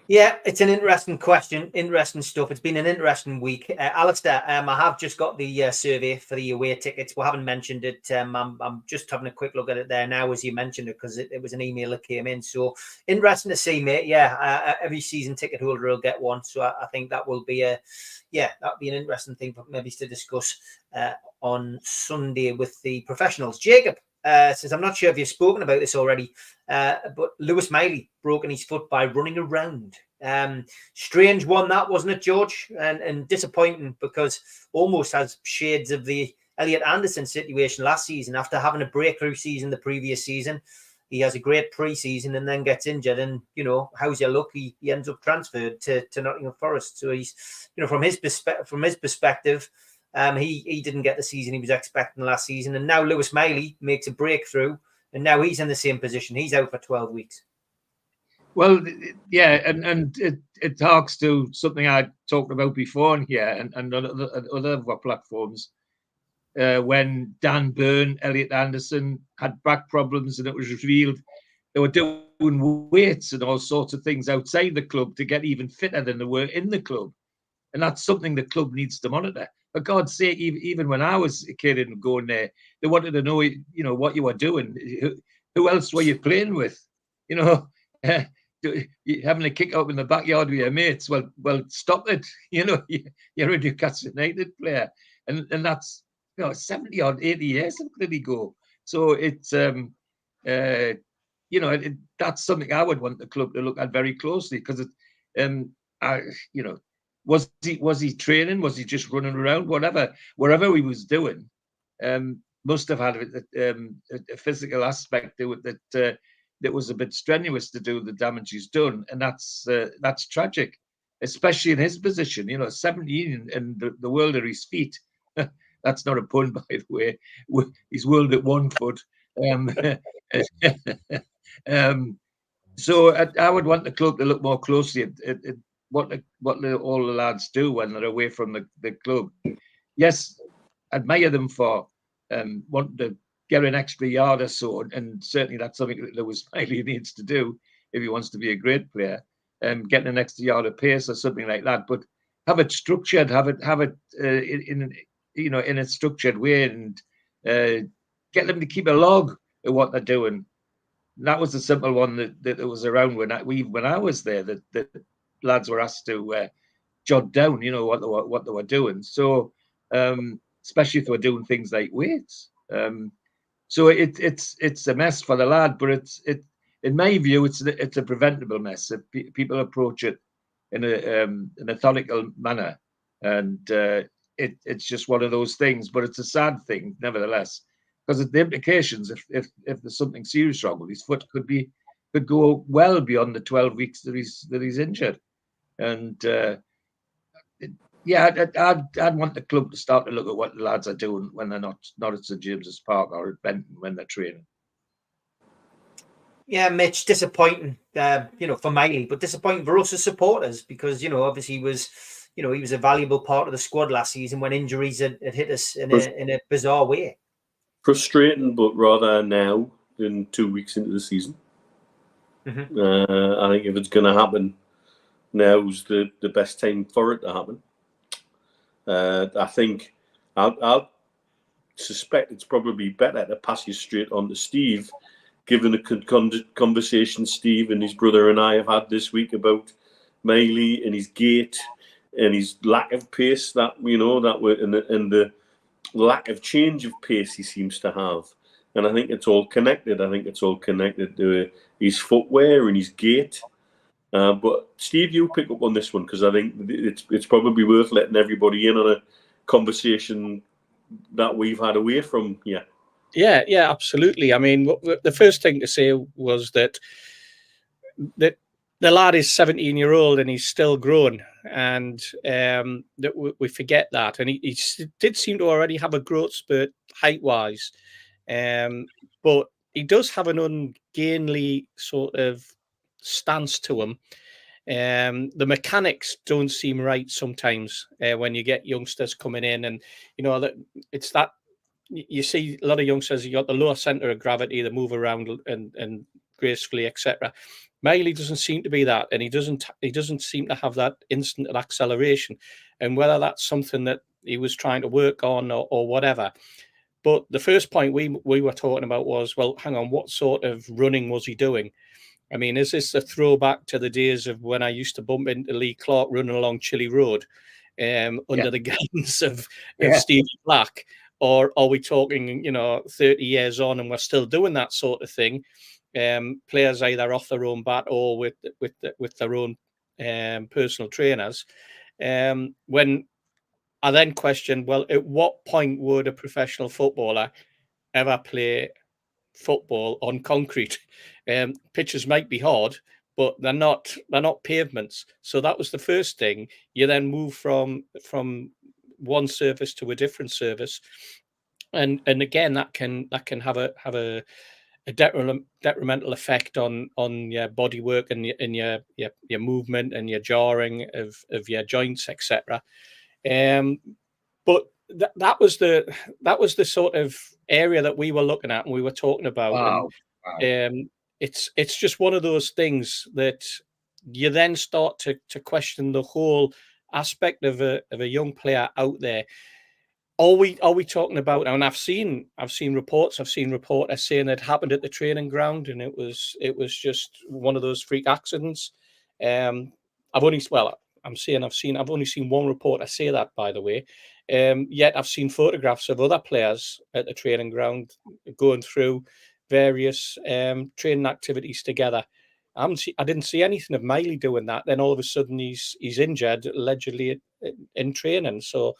Yeah, it's an interesting question, interesting stuff. It's been an interesting week. Alistair, I have just got the survey for the away tickets. We haven't mentioned it. I'm just having a quick look at it there now as you mentioned it, because it was an email that came in. So interesting to see, mate. Yeah, every season ticket holder will get one. So I think that will be that'll be an interesting thing for maybe to discuss on Sunday with the professionals. Jacob says, I'm not sure if you've spoken about this already, but Lewis Miley broken his foot by running around. Strange one that, wasn't it, George? And disappointing, because almost has shades of the Elliot Anderson situation last season. After having a breakthrough season the previous season, he has a great pre-season and then gets injured, and, you know, how's your luck? He ends up transferred to Nottingham Forest. So he's, you know, from his perspective, he didn't get the season he was expecting last season, and now Lewis Miley makes a breakthrough, and now he's in the same position. He's out for 12 weeks. Well, yeah, and it talks to something I talked about before in here and other platforms. When Dan Byrne, Elliot Anderson had back problems, and it was revealed they were doing weights and all sorts of things outside the club to get even fitter than they were in the club. And that's something the club needs to monitor. For God's sake, even when I was a kid and going there, they wanted to know, you know, what you were doing. Who else were you playing with? You know, having a kick up in the backyard with your mates. Well, stop it. You know, you're a Newcastle United player, and that's, you know, 70 or 80 years did he go? So it's you know, that's something I would want the club to look at very closely, because you know, was he training? Was he just running around? Whatever he was doing, must have had a physical aspect to it that was a bit strenuous to do the damage he's done, and that's tragic, especially in his position. You know, 17 and the world at his feet. That's not a pun, by the way. He's world at 1 foot. So I would want the club to look more closely at what all the lads do when they're away from the club. Yes, admire them for wanting to get an extra yard or so, and certainly that's something that Lewis Miley needs to do if he wants to be a great player. Getting an extra yard of pace or something like that, but have it structured, have it in a structured way, and get them to keep a log of what they're doing. That was the simple one that was around when I was there, that lads were asked to jot down, you know, what they were doing. So especially if they were doing things like weights. So it's a mess for the lad, but it's in my view it's a preventable mess if people approach it in a methodical manner, and it's just one of those things. But it's a sad thing nevertheless, because the implications, if there's something serious wrong with his foot, could go well beyond the 12 weeks that he's injured. And I'd want the club to start to look at what the lads are doing when they're not at St James's Park or at Benton when they're training. Yeah, Mitch, disappointing, for Miley, but disappointing for us as supporters because, obviously he was a valuable part of the squad last season when injuries had hit us in a bizarre way. Frustrating, but rather now than 2 weeks into the season. Mm-hmm. I think if it's going to happen, now's the best time for it to happen. I think I'll suspect it's probably better to pass you straight on to Steve, given the conversation Steve and his brother and I have had this week about Miley and his gait and his lack of pace and the lack of change of pace he seems to have. And I think it's all connected. I think it's all connected to his footwear and his gait. But Steve, you pick up on this one because I think it's probably worth letting everybody in on a conversation that we've had away from here. Yeah, absolutely. I mean, the first thing to say was that the lad is 17-year-old and he's still growing, and that we forget that. And he did seem to already have a growth spurt height-wise, but he does have an ungainly sort of stance to him. The mechanics don't seem right sometimes when you get youngsters coming in, and that it's that you see a lot of youngsters. You got the lower center of gravity, they move around and gracefully, etc. Miley doesn't seem to be that, and he doesn't seem to have that instant acceleration. And whether that's something that he was trying to work on or whatever. But the first point we were talking about was, well, hang on, what sort of running was he doing? I mean, is this a throwback to the days of when I used to bump into Lee Clark running along Chilly Road under the guidance of Stevie Black? Or are we talking, 30 years on and we're still doing that sort of thing? Players either off their own bat or with their own personal trainers. When I then question, well, at what point would a professional footballer ever play football on concrete? Pitches might be hard, but they're not pavements. So that was the first thing. You then move from one surface to a different surface, and again that can have a detrimental effect on your body work and your movement and your jarring of your joints, etc. But that was the sort of area that we were looking at and we were talking about. Wow. And it's just one of those things that you then start to question the whole aspect of a young player out there. Are we talking about, and I've seen reports, reporters saying it happened at the training ground and it was just one of those freak accidents. I've only seen one reporter say that, by the way. Yet I've seen photographs of other players at the training ground going through various training activities together. I didn't see anything of Miley doing that. Then all of a sudden he's injured, allegedly in training. So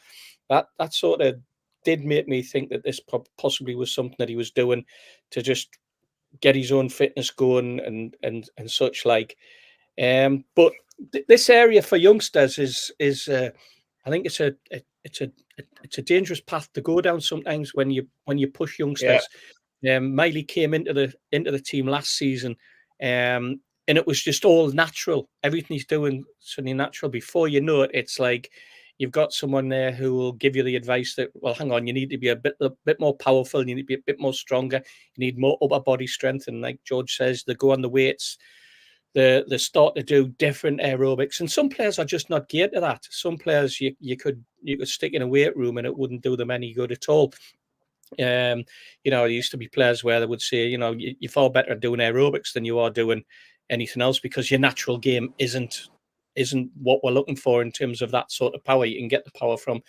that sort of did make me think that this possibly was something that he was doing to just get his own fitness going and such like. But this area for youngsters is I think it's a dangerous path to go down sometimes when you push youngsters. Miley came into the team last season, and it was just all natural. Everything he's doing suddenly natural. Before you know it, it's like you've got someone there who will give you the advice that, well, hang on, you need to be a bit more powerful, you need to be a bit more stronger, you need more upper body strength. And like George says, they go on the weights, they start to do different aerobics. And some players are just not geared to that. Some players you could stick in a weight room and it wouldn't do them any good at all. There used to be players where they would say, you're far better at doing aerobics than you are doing anything else because your natural game isn't what we're looking for in terms of that sort of power. You can get the power from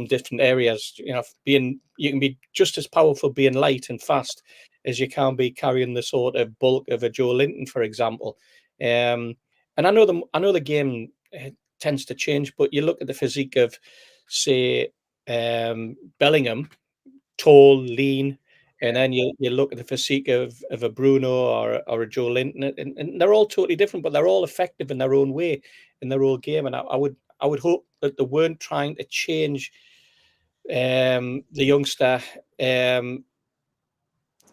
different areas. You can be just as powerful being light and fast as you can be carrying the sort of bulk of a Joe Linton, for example. And I know the game tends to change, but you look at the physique of, say, Bellingham, tall, lean, and then you look at the physique of a Bruno or a Joe Linton, and they're all totally different, but they're all effective in their own way, in their own game. And I would hope that they weren't trying to change the youngster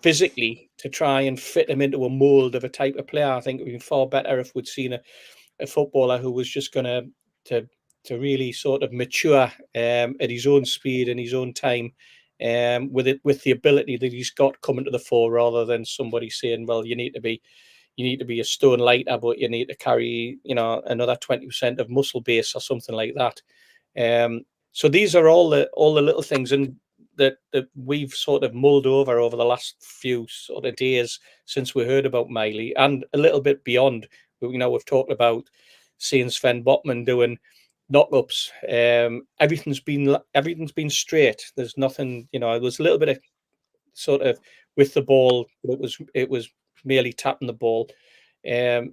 physically try and fit him into a mould of a type of player. I think it would be far better if we'd seen a footballer who was just going to really sort of mature at his own speed and his own time, with the ability that he's got coming to the fore, rather than somebody saying, well, you need to be a stone lighter, but you need to carry, another 20% of muscle base or something like that. So these are all the little things and that we've sort of mulled over the last few sort of days since we heard about Miley, and a little bit beyond. We've talked about seeing Sven Botman doing knock-ups. Everything's been straight. There's nothing, it was a little bit of sort of with the ball, but it was merely tapping the ball.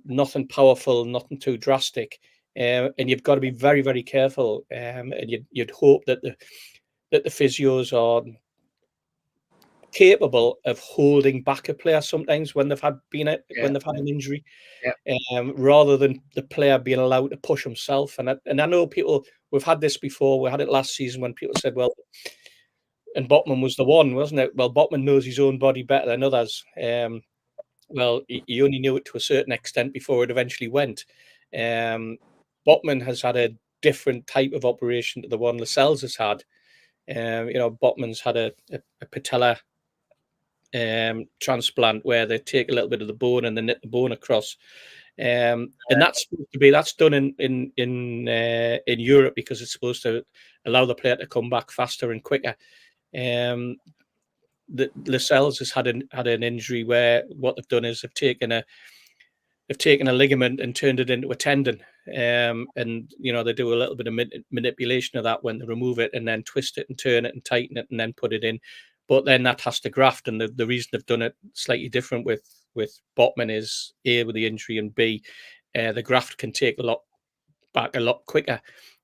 Nothing powerful, nothing too drastic. And you've got to be very, very careful. And you'd hope that the physios are capable of holding back a player sometimes when they've had an injury, rather than the player being allowed to push himself. And I know we've had this before. We had it last season when people said, well, and Botman was the one, wasn't it? Well, Botman knows his own body better than others. Well, he only knew it to a certain extent before it eventually went. Botman has had a different type of operation to the one Lascelles has had. Botman's had a patella transplant where they take a little bit of the bone and they knit the bone across. And that's done in Europe because it's supposed to allow the player to come back faster and quicker. The Lascelles has had an injury where what they've done is they've taken a ligament and turned it into a tendon, and they do a little bit of manipulation of that when they remove it and then twist it and turn it and tighten it and then put it in. But then that has to graft, and the reason they've done it slightly different with Botman is A, with the injury, and B, the graft can take a lot quicker.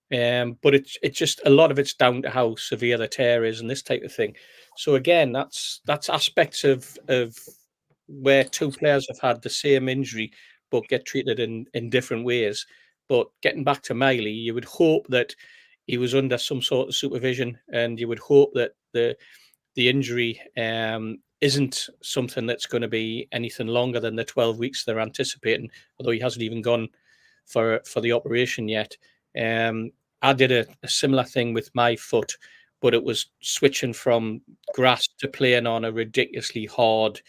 But it's just a lot of it's down to how severe the tear is and this type of thing. So again, that's aspects of where two players have had the same injury but get treated in different ways. But getting back to Miley, you would hope that he was under some sort of supervision, and you would hope that the injury isn't something that's going to be anything longer than the 12 weeks they're anticipating, although he hasn't even gone for the operation yet. I did a similar thing with my foot, but it was switching from grass to playing on a ridiculously hard,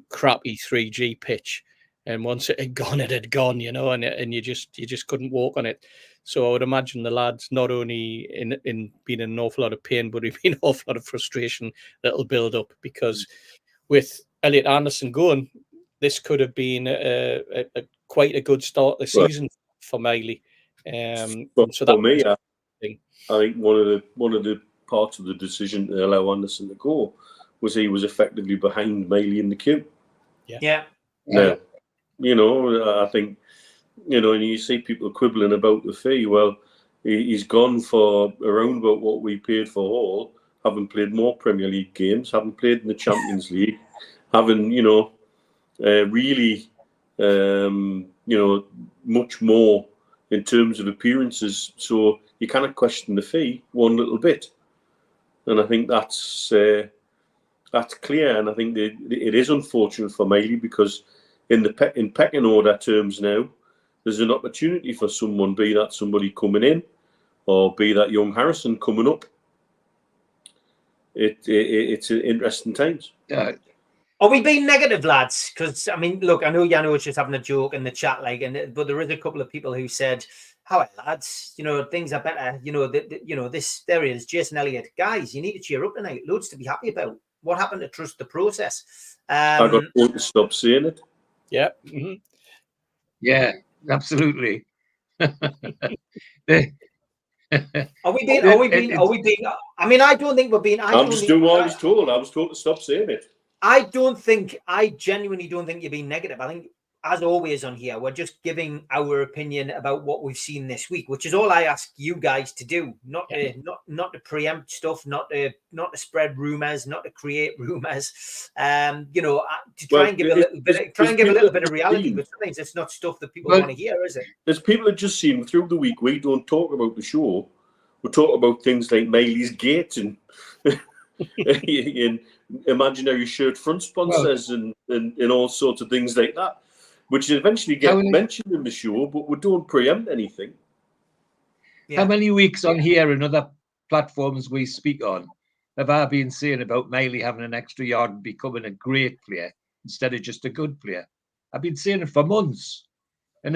crappy 3G pitch. And once it had gone, and you just couldn't walk on it. So I would imagine the lads, not only in being in an awful lot of pain, but in an awful lot of frustration that'll build up, because with Elliot Anderson going, this could have been quite a good start the season for Miley. So for me, I think one of the parts of the decision to allow Anderson to go was he was effectively behind Miley in the queue. Yeah. I think, and you see people quibbling about the fee. Well, he's gone for around about what we paid for Hall, having played more Premier League games, having played in the Champions League, having, really, much more in terms of appearances. So you cannot question the fee one little bit. And I think that's clear. And I think it is unfortunate for Miley, because in pecking order terms now, there's an opportunity for someone, be that somebody coming in or be that young Harrison coming up. It's interesting times. Are we being negative, lads? Because I mean, look, I know Yano was just having a joke in the chat, but there is a couple of people who said, "How lads, things are better." There he is, Jason Elliott. Guys, you need to cheer up tonight. Loads to be happy about. What happened to trust the process? I got told to stop saying it. Yeah. Mm-hmm. Yeah, absolutely. Are we being? I mean, I don't think we're being. I'm just doing what I was told. I was told to stop saying it. I genuinely don't think you're being negative. I think, as always on here, we're just giving our opinion about what we've seen this week, which is all I ask you guys to do. Not to preempt stuff, not to spread rumors, not to create rumors. To try and give a little bit of reality. But sometimes it's not stuff that people want to hear, is it? There's people that just seen through the week. We don't talk about the show. We talk about things like Miley's gate and imaginary shirt front sponsors and all sorts of things like that, which eventually How get many- mentioned in the show, but we don't preempt anything. How many weeks on here and other platforms we speak on have I been saying about Miley having an extra yard and becoming a great player instead of just a good player? I've been saying it for months. And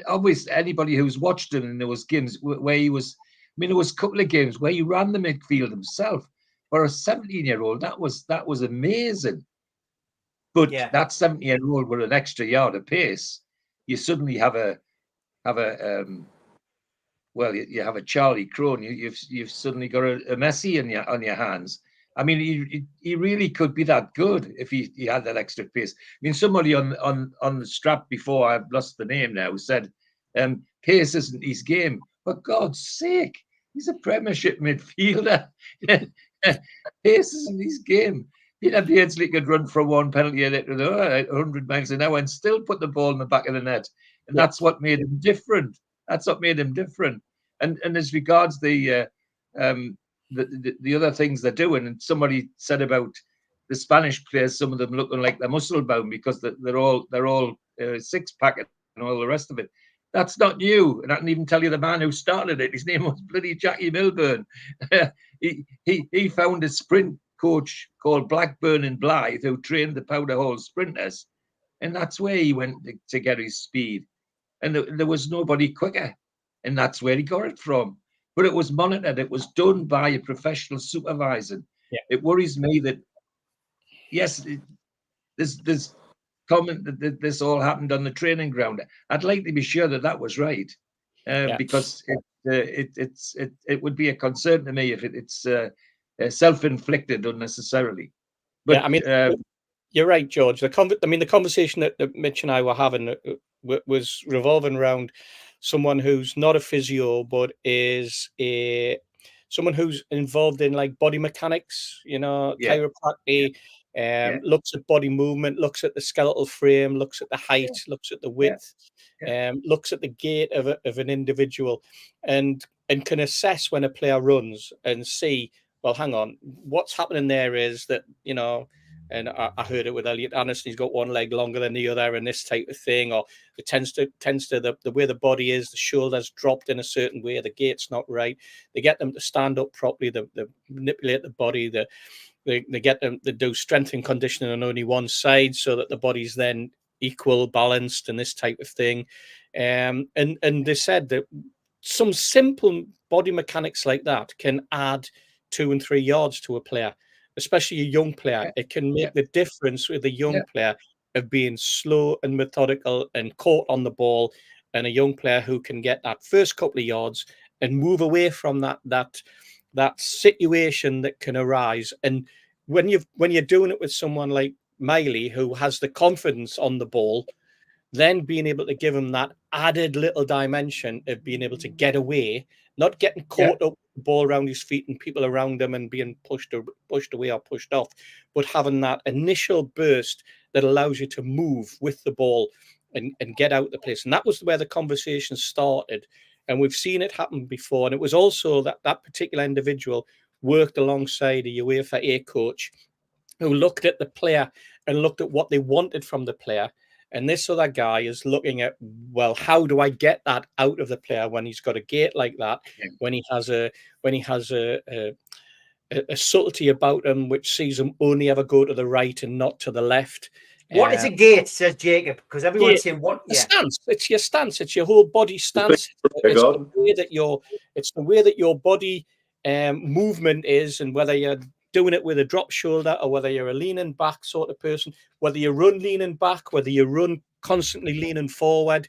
obviously, anybody who's watched him in those games where he was, I mean, there was a couple of games where he ran the midfield himself. For a 17-year-old, that was amazing. But that 17-year-old with an extra yard of pace, you suddenly have a you have a Charlie Crone. You've suddenly got a Messi on your hands. I mean, he really could be that good if he had that extra pace. I mean, somebody on the strap before, I've lost the name now, said pace isn't his game. For God's sake, he's a Premiership midfielder. Pace isn't his game. Peter Beardsley could run from one penalty at 100 miles an hour and still put the ball in the back of the net. And that's what made him different. That's what made him different. And as regards the other things they're doing, and somebody said about the Spanish players, some of them looking like they're muscle bound because they're all six pack and all the rest of it. That's not new, and I can even tell you the man who started it. His name was bloody Jackie Milburn. he found a sprint coach called Blackburn and Blythe who trained the Powder Hall sprinters, and that's where he went to get his speed. And there was nobody quicker, and that's where he got it from. But it was monitored. It was done by a professional supervisor. Yeah. It worries me that yes, there's comment that this all happened on the training ground. I'd like to be sure that was right, because it would be a concern to me if it's self-inflicted unnecessarily. But yeah, I mean, you're right, George. The conversation that Mitch and I were having was revolving around someone who's not a physio, but is someone who's involved in like body mechanics, chiropractic. Looks at body movement, looks at the skeletal frame, looks at the height, looks at the width, looks at the gait of an individual, and can assess when a player runs and see, well, hang on, what's happening there is that, and I heard it with Elliot Anderson, he's got one leg longer than the other and this type of thing, or it tends to the way the body is, the shoulders dropped in a certain way, the gait's not right. They get them to stand up properly, they manipulate the body, they get them to do strength and conditioning on only one side so that the body's then equal, balanced, and this type of thing. And they said that some simple body mechanics like that can add 2 and 3 yards to a player, especially a young player. It can make the difference with a young player of being slow and methodical and caught on the ball, and a young player who can get that first couple of yards and move away from that situation that can arise. And when you're doing it with someone like Miley, who has the confidence on the ball, then being able to give him that added little dimension of being able to get away, not getting caught up with the ball around his feet and people around him and being pushed away or pushed off, but having that initial burst that allows you to move with the ball and get out the place. And that was where the conversation started. And we've seen it happen before. And it was also that particular individual worked alongside a UEFA A coach who looked at the player and looked at what they wanted from the player. And this other guy is looking at, well, how do I get that out of the player when he's got a gait like that, when he has a subtlety about him which sees him only ever go to the right and not to the left. What is a gait, says Jacob? Because everyone's saying what? Yeah. Stance. It's your stance. It's your whole body stance. It's the way that your body movement is, and whether you're doing it with a drop shoulder or whether you're a leaning back sort of person, whether you run leaning back, whether you run constantly leaning forward.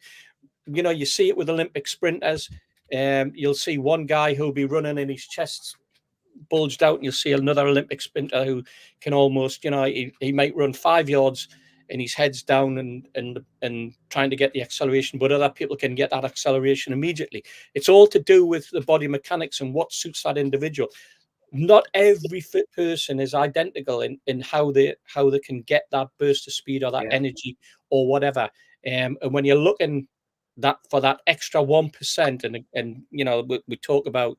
You see it with Olympic sprinters. You'll see one guy who'll be running and his chest's bulged out, and you'll see another Olympic sprinter who can almost, he might run 5 yards and his head's down and trying to get the acceleration, but other people can get that acceleration immediately. It's all to do with the body mechanics and what suits that individual. Not every fit person is identical in how they can get that burst of speed or that energy or whatever. And when you're looking for that extra 1%, and we talk about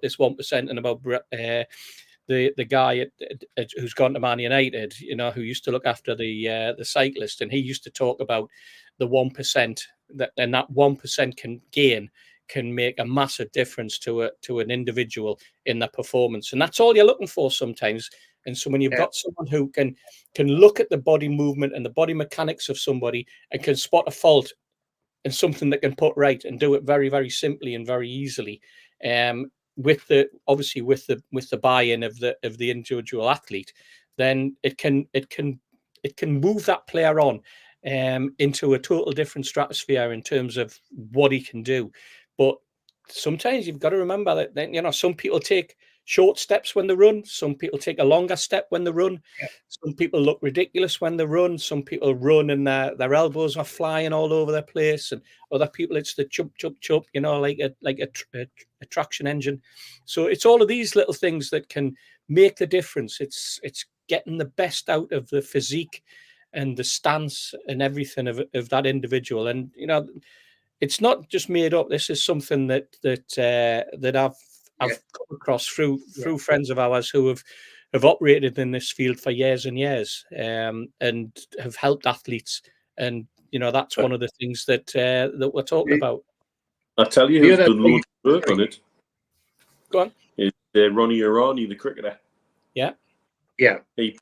this 1% and about the guy who's gone to Man United, you know, who used to look after the cyclist, and he used to talk about the 1% that 1% can make a massive difference to an individual in their performance, and that's all you're looking for sometimes. And so when you've got someone who can look at the body movement and the body mechanics of somebody and can spot a fault and something that can put right and do it very, very simply and very easily, with the buy-in of the individual athlete, then it can move that player on into a total different stratosphere in terms of what he can do. But sometimes you've got to remember that, you know, some people take short steps when they run. Some people take a longer step when they run. Some people look ridiculous when they run. Some people run and their elbows are flying all over the place. And other people, it's the chump, chump, chump, you know, like a traction engine. So it's all of these little things that can make the difference. It's getting the best out of the physique and the stance and everything of that individual. And, you know, it's not just made up. This is something that I've come across through friends of ours who have operated in this field for years and years, and have helped athletes. And, you know, that's one of the things that we're talking about. I tell you who's done loads of work on it. Go on. It's Ronnie Irani, the cricketer. Yeah. Yeah. He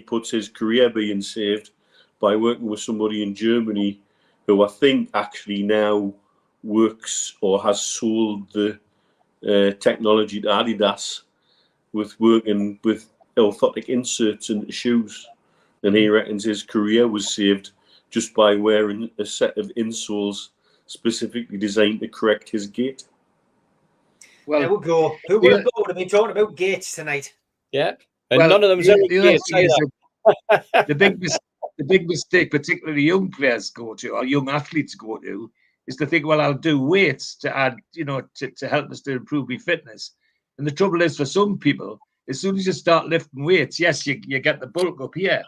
puts his career being saved by working with somebody in Germany who I think actually now works or has sold the technology to Adidas with working with orthotic inserts into shoes. And he reckons his career was saved just by wearing a set of insoles specifically designed to correct his gait. Well, there we go. Who would have thought? We've been talking about gaits tonight. Yeah. And none of them the big mistake, particularly young players go to, or young athletes go to, is to think, well, I'll do weights to add, you know, to help us to improve my fitness. And the trouble is, for some people, as soon as you start lifting weights, yes, you get the bulk up here,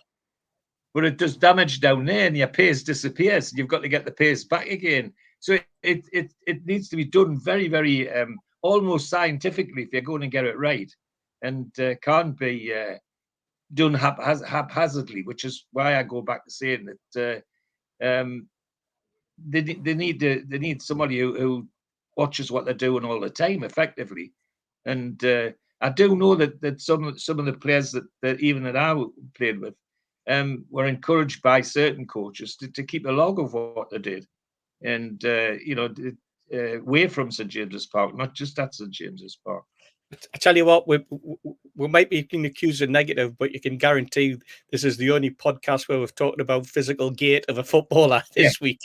but it does damage down there, and your pace disappears, and you've got to get the pace back again. So it needs to be done very, very almost scientifically if you're going to get it right, and can't be done haphazardly, which is why I go back to saying that they need somebody who watches what they're doing all the time effectively. And I do know that some of the players that even that I played with were encouraged by certain coaches to keep a log of what they did, and you know, away from St James's Park, not just at St James's Park. I tell you what, we might be being accused of negative, but you can guarantee this is the only podcast where we've talked about physical gait of a footballer this week.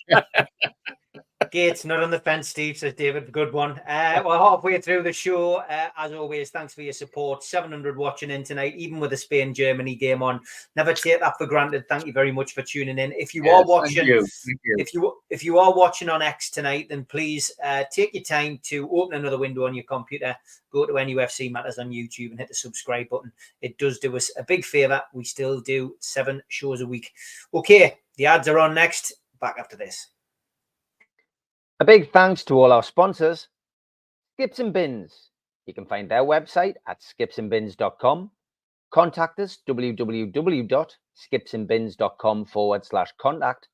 Gates, not on the fence, Steve, says David. Good one. We're halfway through the show. As always, thanks for your support. 700 watching in tonight, even with the Spain-Germany game on. Never take that for granted. Thank you very much for tuning in. If you are watching, thank you. If you are watching on X tonight, then please take your time to open another window on your computer. Go to nufc matters on YouTube and hit the subscribe button. It does do us a big favour. We still do 7 shows a week. Okay, the ads are on next. Back after this. A big thanks to all our sponsors, Skips and Bins. You can find their website at skipsandbins.com. Contact us, www.skipsandbins.com/contact.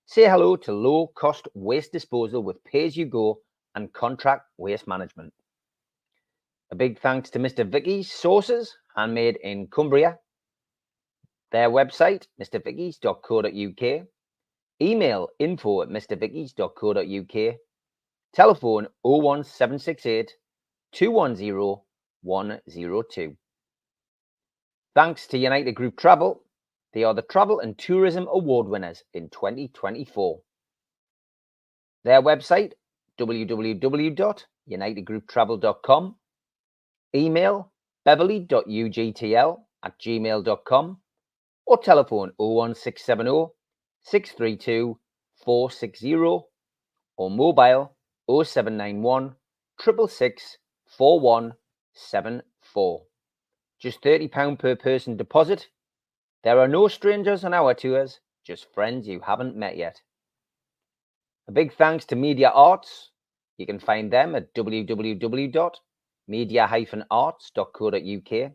Say hello to low-cost waste disposal with pay-as-you-go and contract waste management. A big thanks to Mr. Vicky's Sauces, handmade in Cumbria. Their website, mrvickies.co.uk. Email info@mrvickies.co.uk. Telephone 01768 210 102. Thanks to United Group Travel. They are the Travel and Tourism Award winners in 2024. Their website, www.unitedgrouptravel.com. Email beverly.ugtl@gmail.com or telephone 01670 632 460 or mobile 0791 666 4174. Just £30 per person deposit. There are no strangers on our tours, just friends you haven't met yet. A big thanks to Media Arts. You can find them at www.media-arts.co.uk.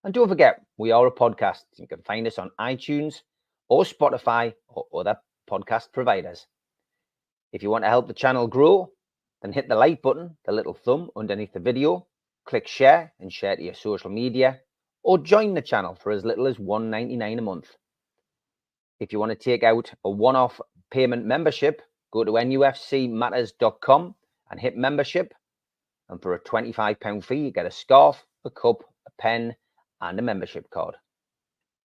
And don't forget, we are a podcast. You can find us on iTunes or Spotify or other podcast providers. If you want to help the channel grow, then hit the like button, the little thumb underneath the video, click share and share to your social media, or join the channel for as little as $1.99 a month. If you want to take out a one-off payment membership, go to nufcmatters.com and hit membership. And for a £25 fee, you get a scarf, a cup, a pen, and a membership card.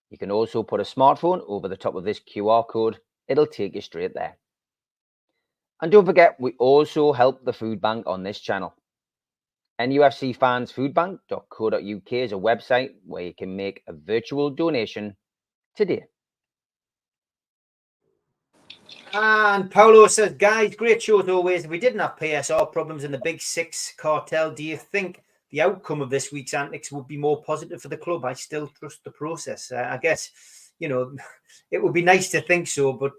You can also put a smartphone over the top of this QR code. It'll take you straight there. And don't forget, we also help the food bank on this channel. nufcfansfoodbank.co.uk is a website where you can make a virtual donation today. And Paulo says, guys, great show as always. If we didn't have PSR problems in the Big Six cartel, do you think the outcome of this week's antics would be more positive for the club? I still trust the process. I guess, you know, it would be nice to think so, but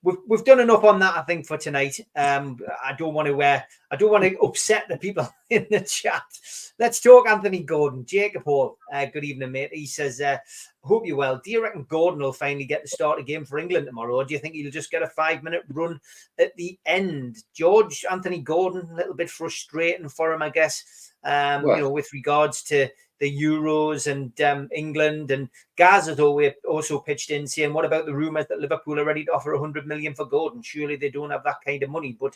we've done enough on that, I think, for tonight. I don't want to upset the people in the chat. Let's talk Anthony Gordon. Jacob Hall, good evening, mate. He says, hope you're well. Do you reckon Gordon will finally get to start a game for England tomorrow, or do you think he'll just get a 5-minute run at the end? George, Anthony Gordon, a little bit frustrating for him, I guess, you know, with regards to the Euros and England. And Gaz has also pitched in saying, what about the rumours that Liverpool are ready to offer 100 million for Gordon? Surely they don't have that kind of money. But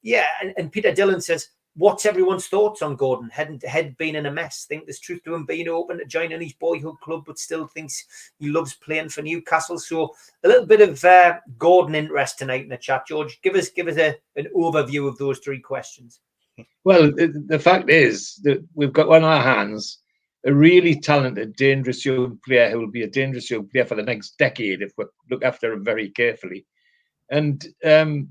yeah, and Peter Dillon says, what's everyone's thoughts on Gordon? Head being in a mess. Think there's truth to him being open to joining his boyhood club, but still thinks he loves playing for Newcastle. So a little bit of Gordon interest tonight in the chat. George, give us an overview of those three questions. Well, the fact is that we've got on our hands a really talented, dangerous young player who will be a dangerous young player for the next decade if we look after him very carefully. And I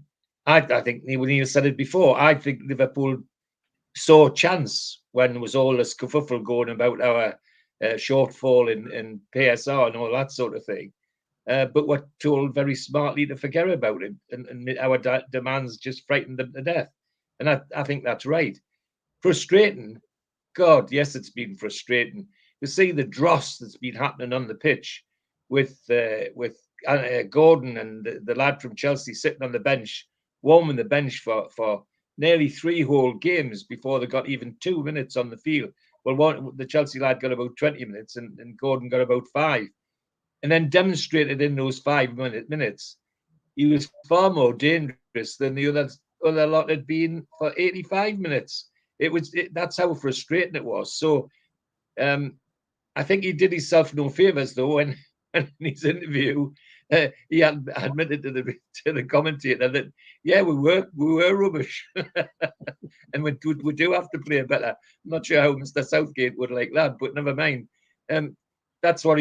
think Neil said it before. I think Liverpool saw a chance when there was all this kerfuffle going about our shortfall in PSR and all that sort of thing. But we're told very smartly to forget about it, and our demands just frightened them to death. And I think that's right. Frustrating. God, yes, it's been frustrating to see the dross that's been happening on the pitch with Gordon and the lad from Chelsea sitting on the bench, warming the bench for nearly 3 whole games before they got even 2 minutes on the field. Well, the Chelsea lad got about 20 minutes and Gordon got about 5. And then demonstrated in those 5 minutes, he was far more dangerous than the other lot had been for 85 minutes. That's how frustrating it was. So I think he did himself no favors, though, when in his interview he had admitted to the commentator that, yeah, we were rubbish, and we do have to play better. I'm not sure how Mr. Southgate would like that, but never mind. That's what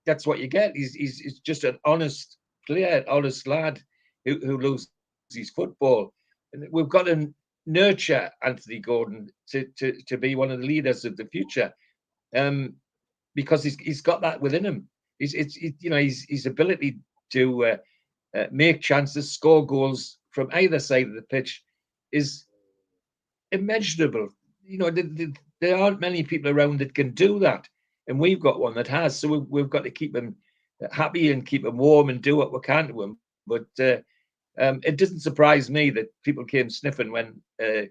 that's what you get. He's just an honest player, honest lad who loves his football, and we've got to nurture Anthony Gordon to be one of the leaders of the future, because he's got that within him. His ability to make chances, score goals from either side of the pitch is immeasurable. There aren't many people around that can do that, and we've got one that has. So we've got to keep him happy and keep him warm and do what we can to him. But it doesn't surprise me that people came sniffing when you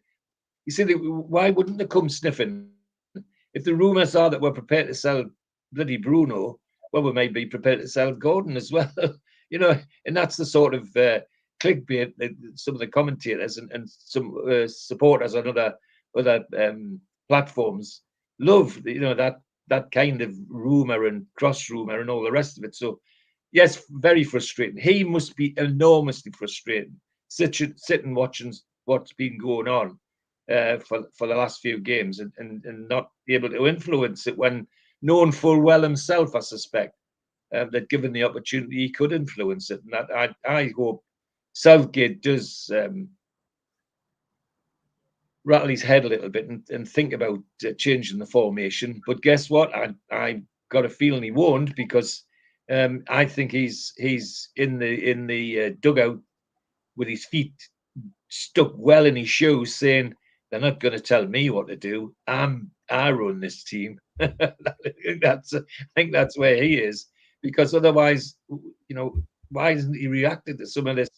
see. Why wouldn't they come sniffing if the rumours are that we're prepared to sell bloody Bruno? Well, we may be prepared to sell Gordon as well, and that's the sort of clickbait that some of the commentators and some supporters on other platforms love. That kind of rumor and cross rumor and all the rest of it. So, yes, very frustrating. He must be enormously frustrated sitting watching what's been going on for the last few games and not be able to influence it when knowing full well himself, I suspect, that given the opportunity, he could influence it. And that I hope Southgate does rattle his head a little bit and think about changing the formation. But guess what? I got a feeling he won't, because I think he's in the dugout with his feet stuck well in his shoes, saying, they're not going to tell me what to do. I'm I run this team. I think that's where he is, because otherwise, why hasn't he reacted to some of this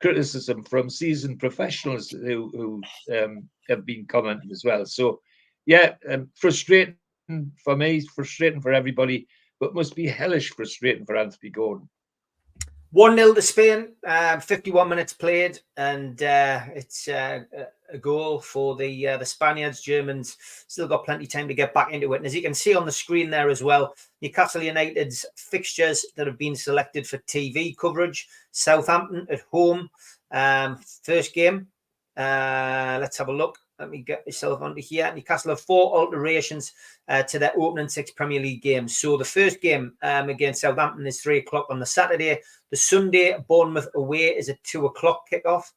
criticism from seasoned professionals who have been commenting as well? So, yeah, frustrating for me, frustrating for everybody, but must be hellish frustrating for Anthony Gordon. 1-0 to Spain, 51 minutes played, and it's a goal for the Spaniards. Germans still got plenty of time to get back into it. And as you can see on the screen there as well, Newcastle United's fixtures that have been selected for TV coverage. Southampton at home, first game. Let's have a look. Let me get myself onto here. Newcastle have 4 alterations to their opening 6 Premier League games. So the first game against Southampton is 3 o'clock on the Saturday. The Sunday, Bournemouth away is a 2 o'clock kickoff.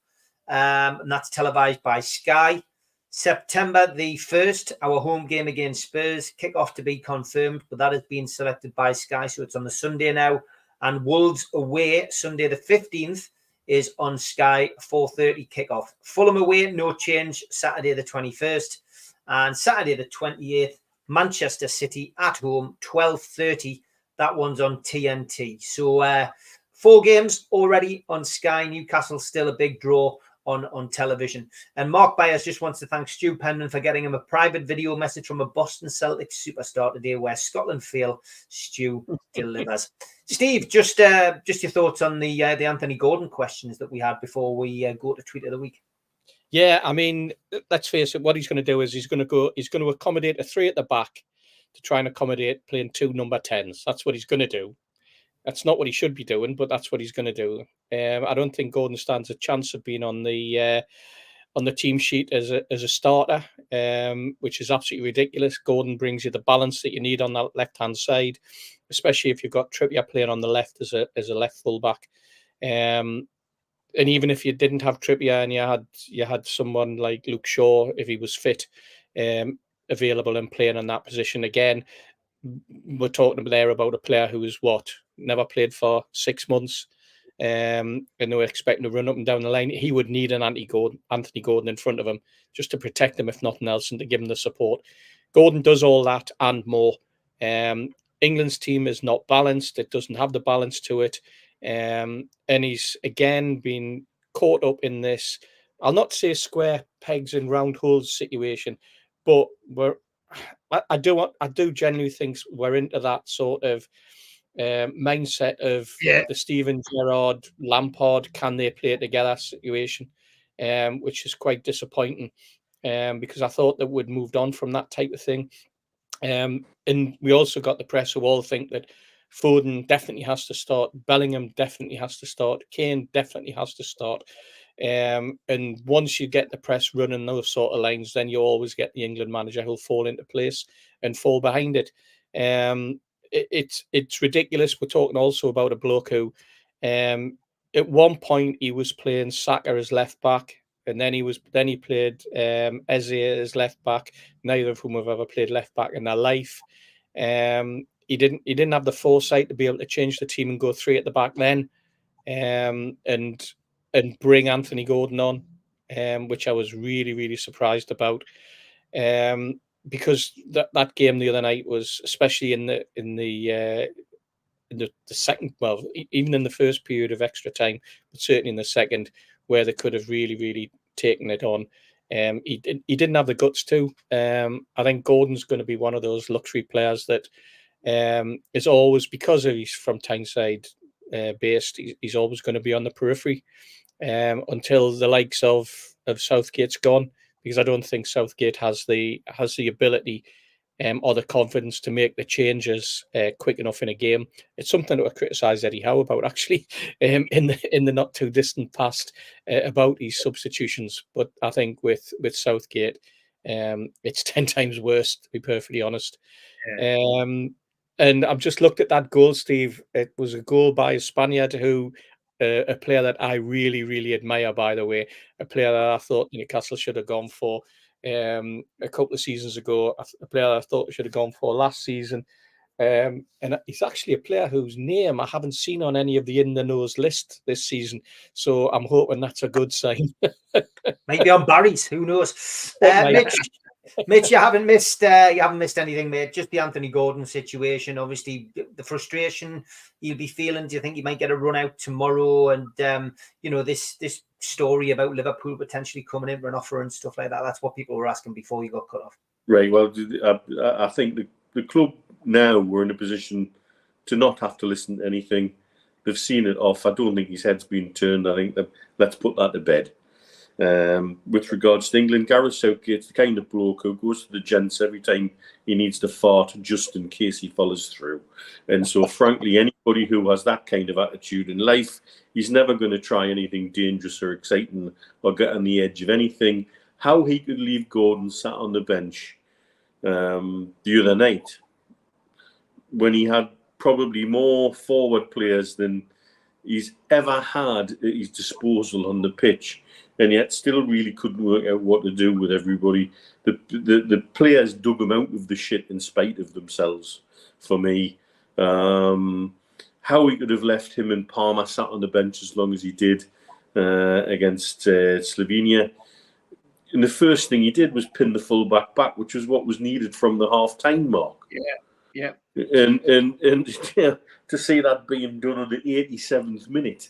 And that's televised by Sky. September the 1st, our home game against Spurs, kickoff to be confirmed, but that has been selected by Sky, so it's on the Sunday now. And Wolves away, Sunday the 15th, is on Sky, 4:30 kickoff. Fulham away, no change, Saturday the 21st. And Saturday the 28th, Manchester City at home, 12:30. That one's on TNT. So 4 games already on Sky. Newcastle still a big draw on television. And Mark Byers just wants to thank Stu Penman for getting him a private video message from a Boston Celtics superstar today, where Scotland fail, Stu delivers. Steve, just your thoughts on the Anthony Gordon questions that we had before we go to Tweet of the Week. Yeah, I mean, let's face it, what he's going to do is he's going to accommodate a 3 at the back to try and accommodate playing 2 number 10s. That's what he's going to do. That's not what he should be doing, but that's what he's going to do. I don't think Gordon stands a chance of being on the team sheet as a starter, which is absolutely ridiculous. Gordon brings you the balance that you need on that left-hand side, especially if you've got Trippier playing on the left as a left fullback. And even if you didn't have Trippier and you had someone like Luke Shaw, if he was fit, available and playing in that position again, we're talking there about a player who is never played for 6 months, and they were expecting to run up and down the line. He would need an Anthony Gordon in front of him just to protect him, if nothing else, and to give him the support. Gordon does all that and more. England's team is not balanced. It doesn't have the balance to it. And he's again been caught up in this, I'll not say square pegs in round holes situation, but I do genuinely think we're into that sort of mindset of the Steven Gerrard, Lampard, can they play together situation, which is quite disappointing, because I thought that we'd moved on from that type of thing. And we also got the press who all think that Foden definitely has to start, Bellingham definitely has to start, Kane definitely has to start. And once you get the press running those sort of lines, then you always get the England manager who'll fall into place and fall behind it. It's ridiculous. We're talking also about a bloke who, at one point he was playing Saka as left back, and then he played Eze as left back. Neither of whom have ever played left back in their life. He didn't have the foresight to be able to change the team and go 3 at the back then, and bring Anthony Gordon on, which I was really, really surprised about, because that game the other night was, especially in the second, well, even in the first period of extra time, but certainly in the second, where they could have really, really taken it on. He didn't have the guts to. I think Gordon's going to be one of those luxury players that is always, because he's from Tyneside based, he's always going to be on the periphery. Until the likes of Southgate's gone, because I don't think Southgate has the ability or the confidence to make the changes quick enough in a game. It's something that I criticised Eddie Howe about, actually, in the not too distant past, about his substitutions. But I think with Southgate, it's 10 times worse, to be perfectly honest. Yeah. And I've just looked at that goal, Steve. It was a goal by a Spaniard who. A player that I really, really admire, by the way, a player that I thought Newcastle should have gone for a couple of seasons ago, a player that I thought should have gone for last season. And he's actually a player whose name I haven't seen on any of the in the nose list this season. So I'm hoping that's a good sign. Maybe on Barry's, who knows? Mitch, you haven't missed anything, mate. Just the Anthony Gordon situation. Obviously, the frustration you'll be feeling. Do you think you might get a run out tomorrow? And this story about Liverpool potentially coming in for an offer and stuff like that. That's what people were asking before you got cut off. Right. Well, I think the club now we're in a position to not have to listen to anything. They've seen it off. I don't think his head's been turned. I think let's put that to bed. With regards to England, Gareth Southgate's the kind of bloke who goes to the gents every time he needs to fart just in case he follows through. And so, frankly, anybody who has that kind of attitude in life, he's never going to try anything dangerous or exciting or get on the edge of anything. How he could leave Gordon sat on the bench the other night when he had probably more forward players than he's ever had at his disposal on the pitch, and yet still really couldn't work out what to do with everybody. The players dug him out of the shit in spite of themselves, for me. How he could have left him and Palmer sat on the bench as long as he did against Slovenia. And the first thing he did was pin the fullback back, which was what was needed from the half-time mark. Yeah. And to see that being done on the 87th minute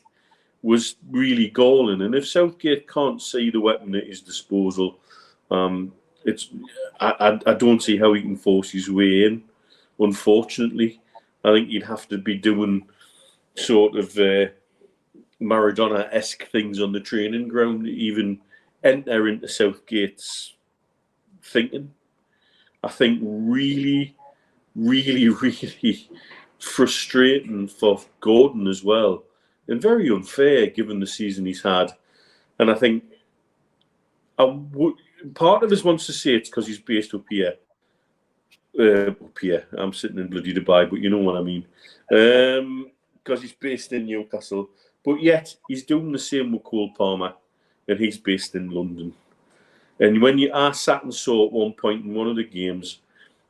was really galling. And if Southgate can't see the weapon at his disposal, I don't see how he can force his way in. Unfortunately, I think he'd have to be doing sort of Maradona-esque things on the training ground to even enter into Southgate's thinking. I think really, really, really frustrating for Gordon as well, and very unfair given the season he's had. And I think part of us wants to say it's because he's based up here. I'm sitting in bloody Dubai, but you know what I mean. Because he's based in Newcastle, but yet he's doing the same with Cole Palmer, and he's based in London. And when I sat and saw at one point in one of the games,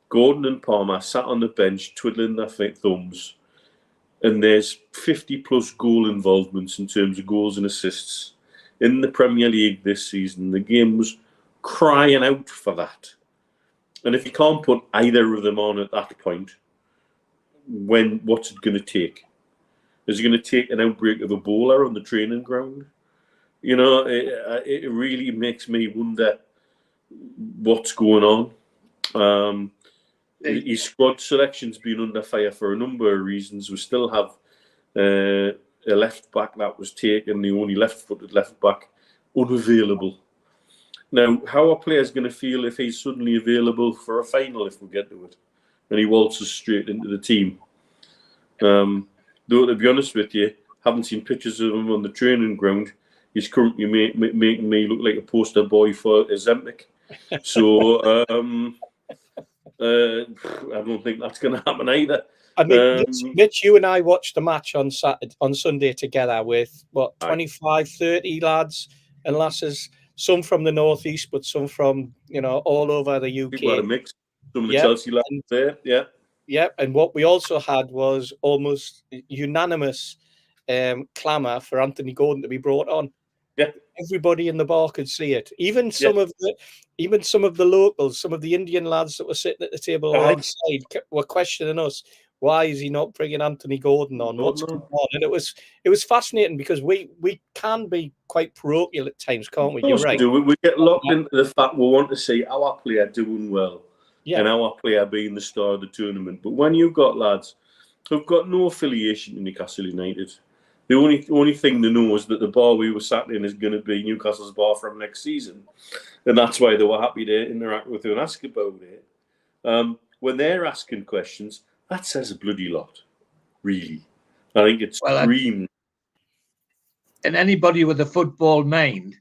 Gordon and Palmer sat on the bench twiddling their thumbs, and there's 50-plus goal involvements in terms of goals and assists in the Premier League this season. The game was crying out for that. And if you can't put either of them on at that point, what's it going to take? Is it going to take an outbreak of Ebola on the training ground? You know, it really makes me wonder what's going on. His squad selection's been under fire for a number of reasons. We still have a left back that was taken, the only left-footed left back, unavailable. Now, how are players going to feel if he's suddenly available for a final if we get to it, and he waltzes straight into the team? Though, to be honest with you, haven't seen pictures of him on the training ground. He's currently making me look like a poster boy for Ozempic. So I don't think that's going to happen either. I mean, Mitch, you and I watched the match on Sunday together with, 25, 30 lads and lasses, some from the northeast, but some from, all over the UK. We've got a mix. Some of the Chelsea lads there, yeah. Yeah, and what we also had was almost unanimous clamour for Anthony Gordon to be brought on. Yeah, everybody in the bar could see it. Even some of the locals, some of the Indian lads that were sitting at the table outside were questioning us. Why is he not bringing Anthony Gordon on? What's going on? And it was fascinating because we can be quite parochial at times, can't we? You're right. We get locked into the fact we want to see our player doing well, and our player being the star of the tournament. But when you've got lads who've got no affiliation to Newcastle United, the only thing they know is that the bar we were sat in is going to be Newcastle's bar from next season, and that's why they were happy to interact with you and ask about it. When they're asking questions, that says a bloody lot, really. I think it's screamed. And anybody with a football mind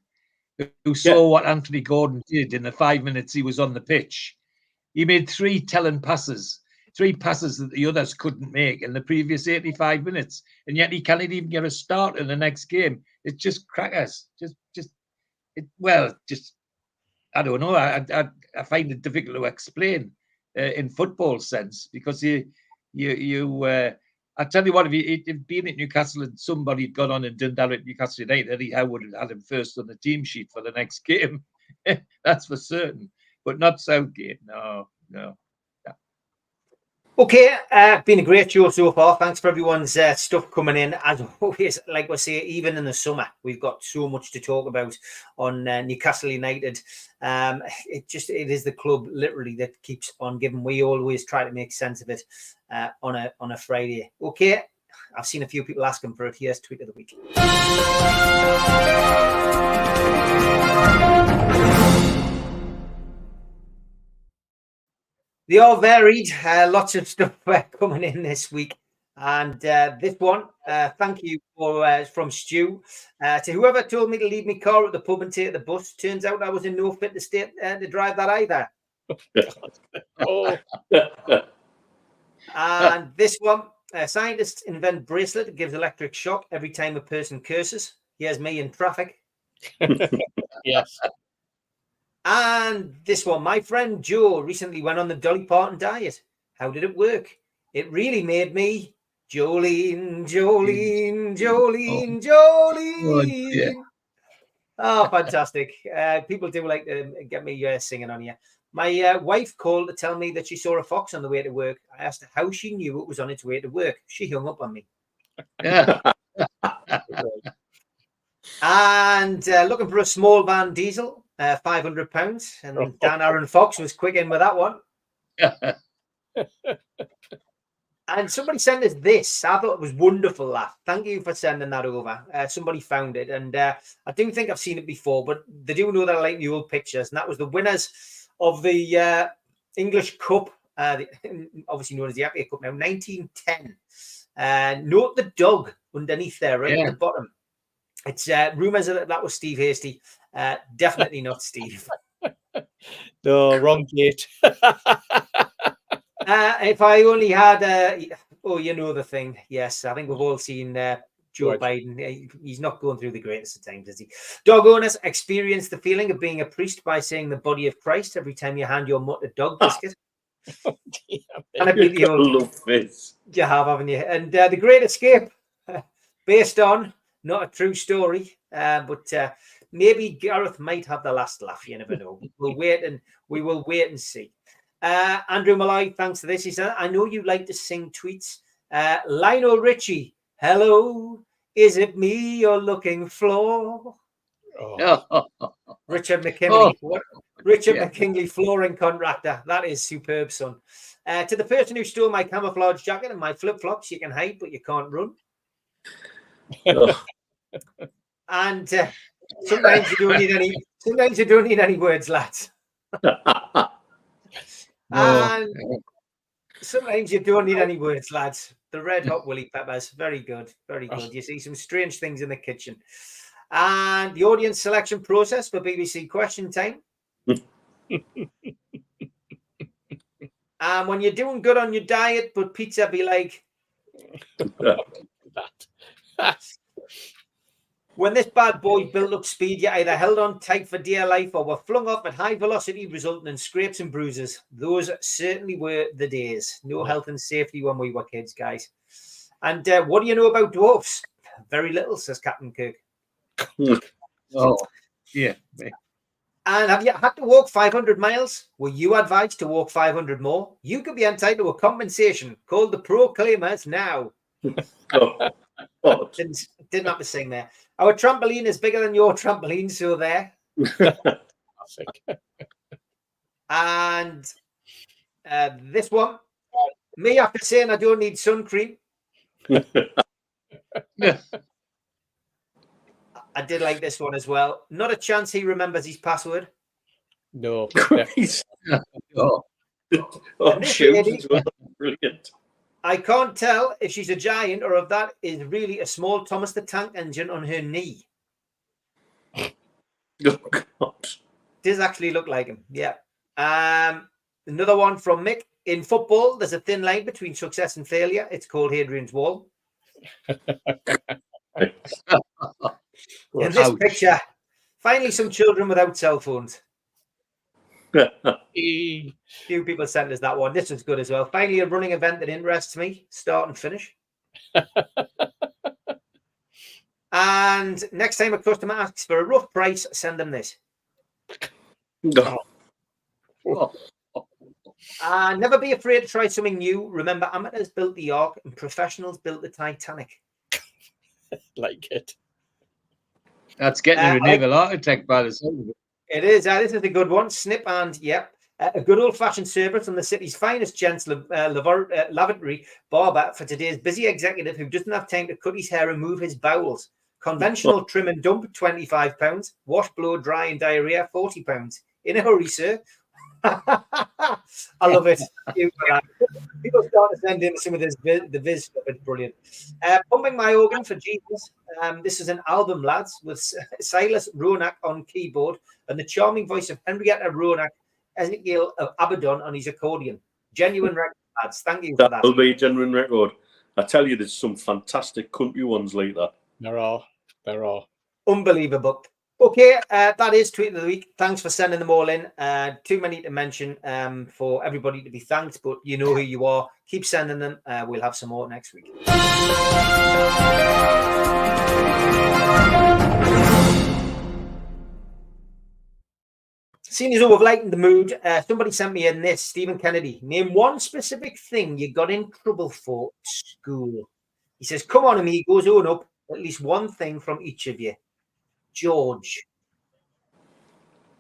who saw what Anthony Gordon did in the 5 minutes he was on the pitch, he made three passes that the others couldn't make in the previous 85 minutes, and yet he can't even get a start in the next game. It's just crackers. I don't know. I find it difficult to explain in football sense, because I tell you what, if he'd been at Newcastle and somebody had gone on and done that at Newcastle United, I would have had him first on the team sheet for the next game. That's for certain. but not Southgate. No. Okay, been a great show so far. Thanks for everyone's stuff coming in. As always, like we say, even in the summer, we've got so much to talk about on Newcastle United. It is the club literally that keeps on giving. We always try to make sense of it on a Friday. Okay, I've seen a few people asking for it. Here's tweet of the week. They are varied. Lots of stuff coming in this week. And this one, thank you for from Stu. To whoever told me to leave my car at the pub and take the bus, turns out I was in no fit state to drive that either. Oh, And this one, scientists invent bracelet that gives electric shock every time a person curses. Here's me in traffic. yes. And this one, my friend Joe recently went on the Dolly Parton diet. How did it work? It really made me Jolene, Jolene, Jolene, Jolene. Oh, fantastic. People do like to get me singing on here. My wife called to tell me that she saw a fox on the way to work. I asked her how she knew it was on its way to work. She hung up on me. Yeah. And looking for a small van diesel. £500, and Dan Aaron Fox was quick in with that one. And somebody sent us this. I thought it was wonderful. That. Thank you for sending that over. Somebody found it, and I do think I've seen it before, but they do know that I like the old pictures. And that was the winners of the English Cup, obviously known as the FA Cup now, 1910. Note the dog underneath there, right at the bottom. It's rumours that was Steve Hasty. Definitely not Steve. No, wrong date. If I only had, you know the thing. Yes, I think we've all seen Joe Biden. He's not going through the greatest of times, is he? Dog owners experience the feeling of being a priest by saying the body of Christ every time you hand your mutt a dog biscuit. And I beat the old this. You have, haven't you? And The Great Escape, based on not a true story, but maybe Gareth might have the last laugh. You never know. We will wait and see. Andrew Malloy, thanks for this. He said, I know you like to sing tweets. Lionel Richie, hello. Is it me you're looking for? Oh. Richard McKinley. Richard McKinley, flooring contractor. That is superb, son. To the person who stole my camouflage jacket and my flip-flops, you can hide, but you can't run. And sometimes you don't need any words, lads. And sometimes you don't need any words, lads. The Red Hot Willy Peppers, very good, very good. You see some strange things in the kitchen. And the audience selection process for BBC Question Time. And when you're doing good on your diet, but pizza be like that. When this bad boy built up speed, you either held on tight for dear life or were flung off at high velocity, resulting in scrapes and bruises. Those certainly were the days. No health and safety when we were kids, guys. And what do you know about dwarfs? Very little, says Captain Kirk. Oh, yeah. And have you had to walk 500 miles? Were you advised to walk 500 more? You could be entitled to a compensation called the Proclaimers now. Didn't have to sing there. Our trampoline is bigger than your trampoline, so there. And this one, me after saying I don't need sun cream. I did like this one as well. Not a chance he remembers his password. No. Brilliant. I can't tell if she's a giant or if that is really a small Thomas the Tank Engine on her knee. Oh, God. Does actually look like him. Yeah. Another one from Mick. In football, there's a thin line between success and failure. It's called Hadrian's Wall. In this picture, finally some children without cell phones. Few people sent us that one. This was good as well. Finally, a running event that interests me. Start and finish. And next time a customer asks for a rough price, send them this. No. Never be afraid to try something new. Remember, amateurs built the Ark and professionals built the Titanic. Like it. That's getting a naval architect by the sound of it. It is. This is a good one. Snip and, yep. A good old-fashioned service from the city's finest gents lavatory barber for today's busy executive who doesn't have time to cut his hair and move his bowels. Conventional trim and dump, £25. Wash, blow, dry and diarrhea, £40. In a hurry, sir. I love it. People start to send in some of this the Viz stuff. It's brilliant. Pumping My Organ for Jesus. This is an album, lads, with Silas Ronak on keyboard and the charming voice of Henrietta Ronak, Ezekiel of Abaddon on his accordion. Genuine record, lads. Thank you for that. That'll be a genuine record. I tell you, there's some fantastic country ones like that. There are. Unbelievable. Okay, that is Tweet of the Week. Thanks for sending them all in. Too many to mention for everybody to be thanked, but you know who you are. Keep sending them. We'll have some more next week. Seeing as though we've lightened the mood, somebody sent me in this. Stephen Kennedy, name one specific thing you got in trouble for at school. He says, come on, amigos, own up. At least one thing from each of you. George.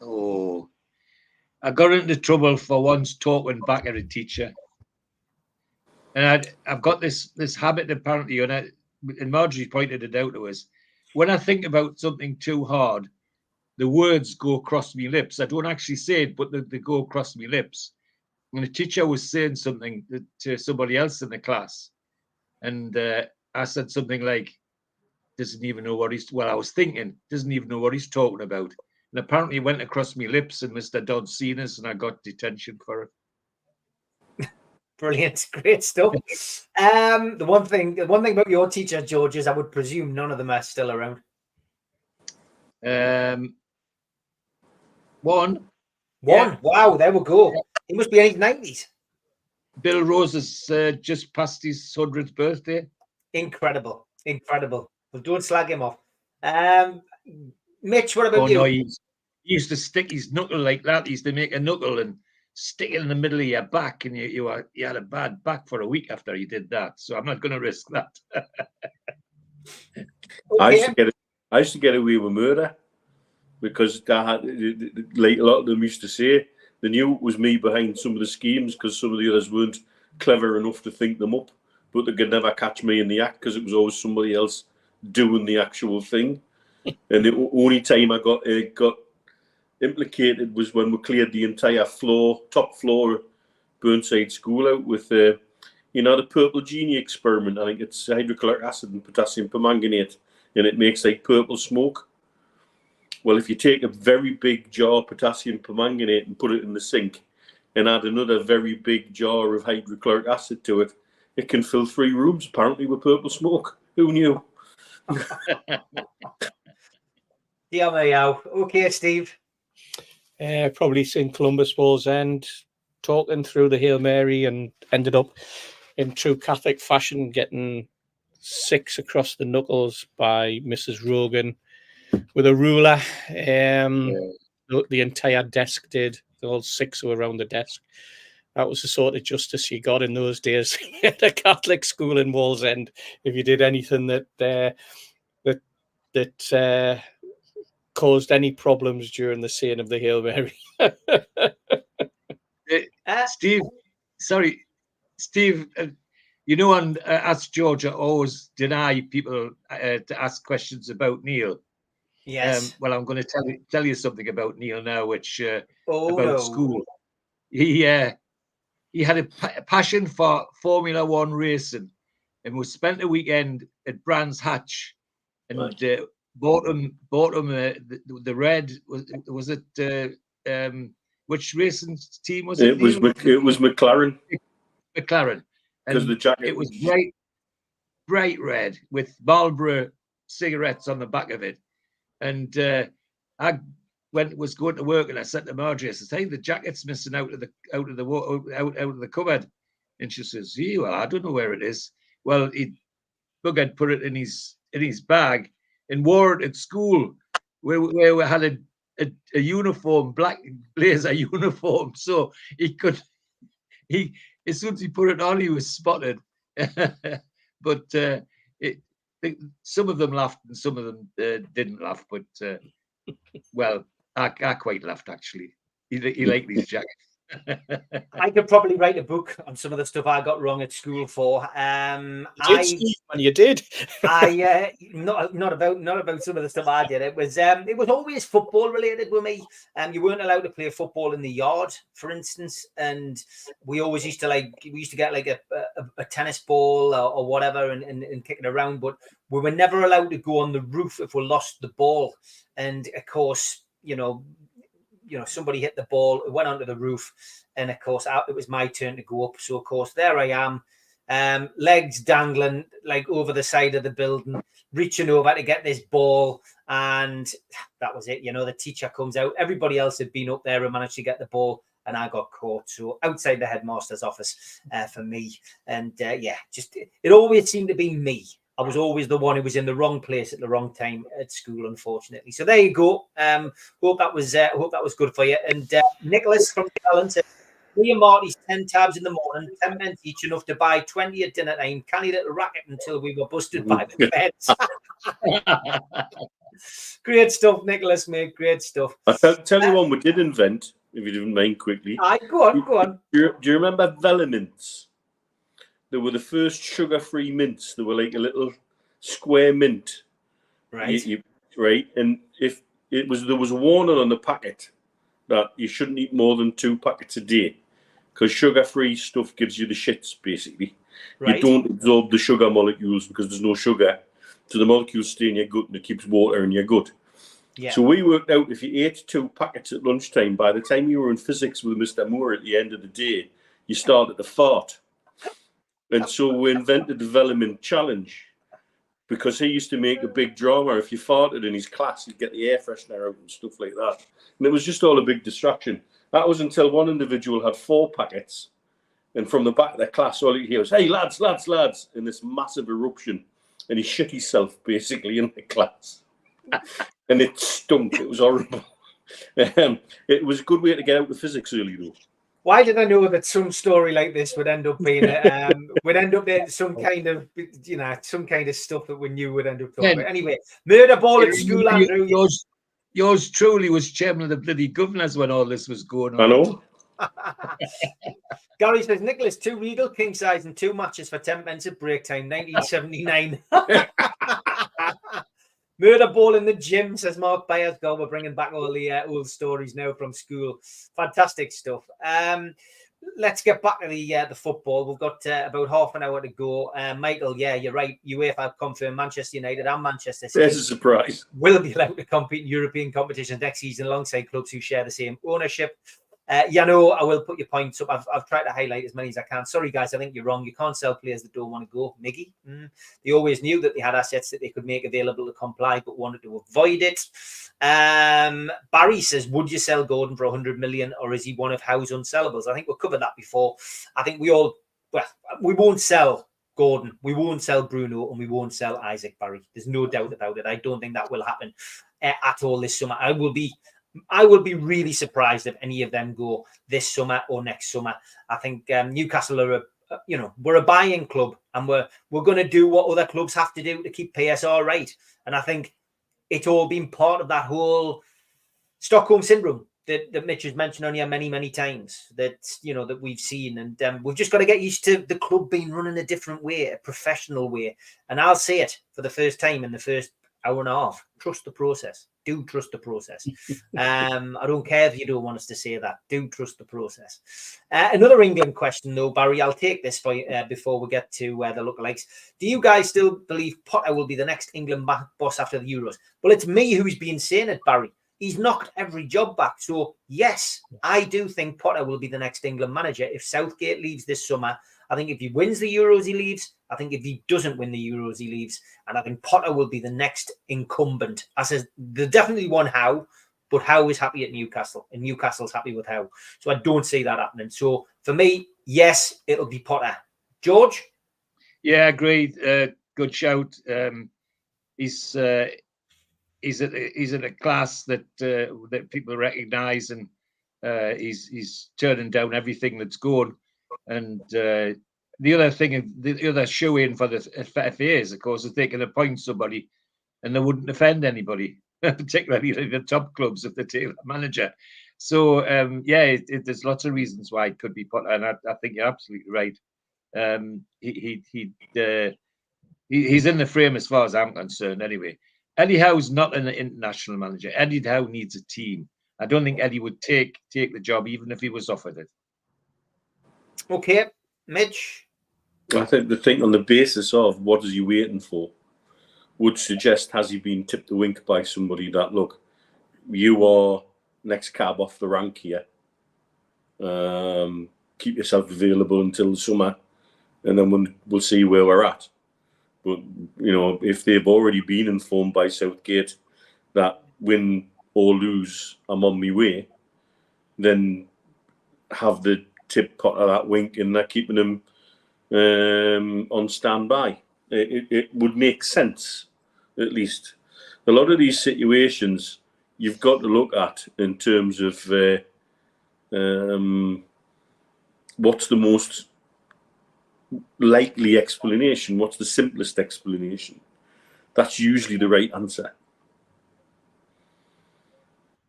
Oh, I got into trouble for once talking back at a teacher. And I've got this habit, apparently, and Marjorie pointed it out to us. When I think about something too hard, the words go across my lips. I don't actually say it, but they go across my lips. When a teacher was saying something to somebody else in the class, and I said something like, doesn't even know what I was thinking, doesn't even know what he's talking about. And apparently it went across my lips and Mr. Dodd seen us and I got detention for it. Brilliant. Great stuff. The one thing about your teacher, George, is I would presume none of them are still around. One. Yeah. Wow, there we go. He must be in his 90s. Bill Rose has just passed his 100th birthday. Incredible. Well, don't slag him off. Mitch, what about you? No, he used to stick his knuckle like that. He used to make a knuckle and stick it in the middle of your back, and you had a bad back for a week after he did that. So I'm not going to risk that. Okay. I used to get away with murder because like a lot of them used to say, they knew it was me behind some of the schemes because some of the others weren't clever enough to think them up, but they could never catch me in the act because it was always somebody else doing the actual thing. And the only time I got implicated was when we cleared the entire top floor of Burnside School out with the purple genie experiment. I think it's hydrochloric acid and potassium permanganate, and it makes like purple smoke. Well, if you take a very big jar of potassium permanganate and put it in the sink and add another very big jar of hydrochloric acid to it, it can fill 3 rooms apparently with purple smoke. Who knew? Yeah, okay, Steve. Probably St. Columbus Wallsend, talking through the Hail Mary and ended up in true Catholic fashion getting 6 across the knuckles by Mrs. Rogan with a ruler. The entire desk did. All 6 were around the desk. That was the sort of justice you got in those days at a Catholic school in Wallsend. If you did anything that caused any problems during the saying of the Hail Mary. Steve, on Ask George, I always deny people to ask questions about Neil. Yes. Well, I'm going to tell you something about Neil now, which school. He had a passion for Formula One racing, and we spent a weekend at Brands Hatch, and bought him the red. Was it which racing team was it? It was McLaren. McLaren, because the jacket it was bright red with Marlboro cigarettes on the back of it, and I was going to work and I said to Marjorie, I said, "Hey, the jacket's missing out of the cupboard," and she says, "Yeah, well, I don't know where it is." Well, Bug had put it in his bag and wore it at school, where we had a uniform, black blazer uniform, so he as soon as he put it on, he was spotted. But some of them laughed and some of them didn't laugh. But well, I quite laughed actually. He liked his jacket. I could probably write a book on some of the stuff I got wrong at school for. You did. Not about some of the stuff I did. It was always football related with me. You weren't allowed to play football in the yard, for instance, and we always used to get like a tennis ball or whatever and kick it around, but we were never allowed to go on the roof if we lost the ball. And of course, somebody hit the ball, it went onto the roof, and of course it was my turn to go up. So of course there I am, legs dangling like over the side of the building, reaching over to get this ball, and that was it. The teacher comes out, everybody else had been up there and managed to get the ball, and I got caught. So outside the headmaster's office for me. And it always seemed to be me. I was always the one who was in the wrong place at the wrong time at school, unfortunately. So there you go. Hope that was good for you. And Nicholas from Callan said, me and Marty's 10 tabs in the morning, 10 pence each, enough to buy 20 at dinner time. Canny little racket until we were busted by the feds. Great stuff, Nicholas, mate. Great stuff. I'll tell you one we did invent, if you didn't mind, quickly. Go on. Do you remember Velamints? They were the first sugar-free mints. They were like a little square mint, right? Right, and if there was a warning on the packet that you shouldn't eat more than 2 packets a day, because sugar-free stuff gives you the shits. Basically, right. You don't absorb the sugar molecules because there's no sugar, so the molecules stay in your gut and it keeps water in your gut. Yeah. So we worked out if you ate 2 packets at lunchtime, by the time you were in physics with Mr. Moore at the end of the day, you started to fart. And so we invented the Velleman Challenge, because he used to make a big drama. If you farted in his class, he'd get the air freshener out and stuff like that. And it was just all a big distraction. That was until one individual had 4 packets. And from the back of the class, all you hear was, hey, lads, in this massive eruption. And he shit himself, basically, in the class. And it stunk. It was horrible. It was a good way to get out of physics early, though. Why did I know that some story like this would end up being some kind of stuff that we knew would end up talking about? Anyway, murder ball at school, Andrew. Yours truly was chairman of the bloody governors when all this was going on. I know. Gary says, Nicholas, 2 Regal king size and 2 matches for 10 pence at break time, 1979. Murder ball in the gym, says Mark Byers. God, we're bringing back all the old stories now from school. Fantastic stuff. Let's get back to the football. We've got about half an hour to go. Michael, yeah, you're right. UEFA confirmed Manchester United and Manchester City. There's a surprise. Will be allowed to compete in European competitions next season alongside clubs who share the same ownership. I will put your points up. I've tried to highlight as many as I can. Sorry, guys, I think you're wrong. You can't sell players that don't want to go. Miggy, they always knew that they had assets that they could make available to comply, but wanted to avoid it. Barry says, would you sell Gordon for 100 million, or is he one of Howe's unsellables? I think we've covered that before. I think we won't sell Gordon, we won't sell Bruno, and we won't sell Isaac Barry. There's no doubt about it. I don't think that will happen at all this summer. I will be really surprised if any of them go this summer or next summer. I think Newcastle are we're a buying club, and we're going to do what other clubs have to do to keep PSR right. And I think it's all been part of that whole Stockholm syndrome that Mitch has mentioned on here many, many times, that we've seen. And we've just got to get used to the club being run in a different way, a professional way. And I'll say it for the first time in the first hour and a half: trust the process. Do trust the process. I don't care if you don't want us to say that. Do trust the process. Another England question, though, Barry. I'll take this for you before we get to the lookalikes. Do you guys still believe Potter will be the next England boss after the Euros? Well, it's me who's been saying it, Barry. He's knocked every job back. So, yes, I do think Potter will be the next England manager. If Southgate leaves this summer, I think if he wins the Euros, he leaves. I think if he doesn't win the Euros, he leaves. And I think Potter will be the next incumbent. I said, there's definitely one Howe, but Howe is happy at Newcastle, and Newcastle's happy with Howe. So I don't see that happening. So for me, yes, it'll be Potter. George? Yeah, agreed. Good shout. He's at a class that people recognise, and he's turning down everything that's going. And the other thing, the other shoe in for the FA is, of course, is they can appoint somebody and they wouldn't offend anybody, particularly the top clubs if they take a manager. So, there's lots of reasons why it could be put, and I think you're absolutely right. He's in the frame as far as I'm concerned, anyway. Eddie Howe's not an international manager. Eddie Howe needs a team. I don't think Eddie would take the job even if he was offered it. Okay, Mitch. I think the thing on the basis of what is he waiting for would suggest, has he been tipped the wink by somebody that, look, you are next cab off the rank here. Keep yourself available until the summer, and then we'll see where we're at. But, you know, if they've already been informed by Southgate that win or lose, I'm on my way, then have the tip pot of that wink and they're keeping him on standby. It would make sense, at least. A lot of these situations you've got to look at in terms of what's the most likely explanation, what's the simplest explanation. That's usually the right answer.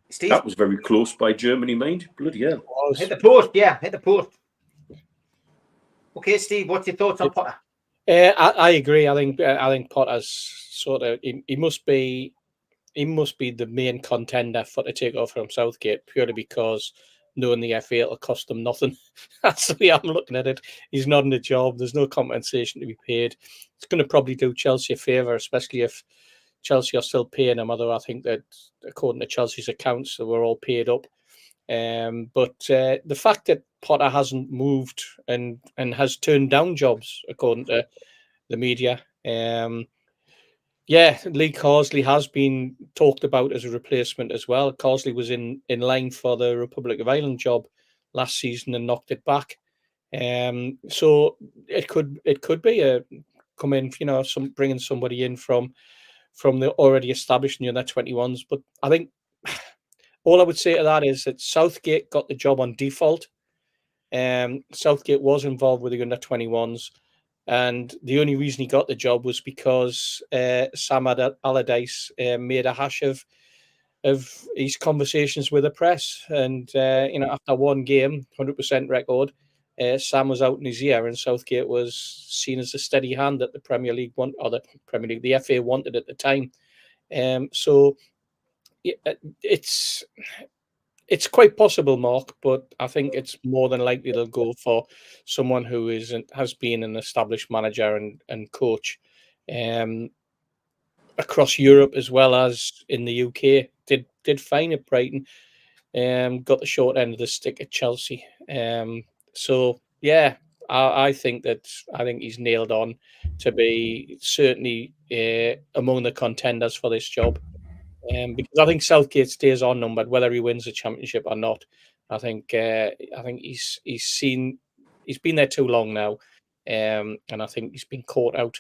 Steve? That was very close by Germany, mind. Bloody hell. Hit the post, yeah, hit the post. Okay, Steve, what's your thoughts on Potter? I agree. I think Potter's sort of he must be the main contender for to take over from Southgate, purely because knowing the FA it'll cost them nothing. That's the way I'm looking at it. He's not in the job. There's no compensation to be paid. It's going to probably do Chelsea a favour, especially if Chelsea are still paying him. Although I think that according to Chelsea's accounts, they were all paid up. But the fact that Potter hasn't moved and has turned down jobs, according to the media, Lee Carsley has been talked about as a replacement as well. Carsley was in line for the Republic of Ireland job last season and knocked it back. So it could be come in, you know, bringing somebody in from the already established in the under 21s. But I think all I would say to that is that Southgate got the job on default. Southgate was involved with the under 21s. And the only reason he got the job was because Sam Allardyce made a hash of his conversations with the press. And, after one game, 100% record, Sam was out in his ear and Southgate was seen as a steady hand that the Premier League the FA wanted at the time. So it's quite possible, Mark, but I think it's more than likely they'll go for someone who has been an established manager and coach across Europe as well as in the UK. Did fine at Brighton, got the short end of the stick at Chelsea. So yeah, I think he's nailed on to be certainly among the contenders for this job. Because I think Southgate stays on numbered whether he wins the championship or not. I think he's been there too long now, and I think he's been caught out.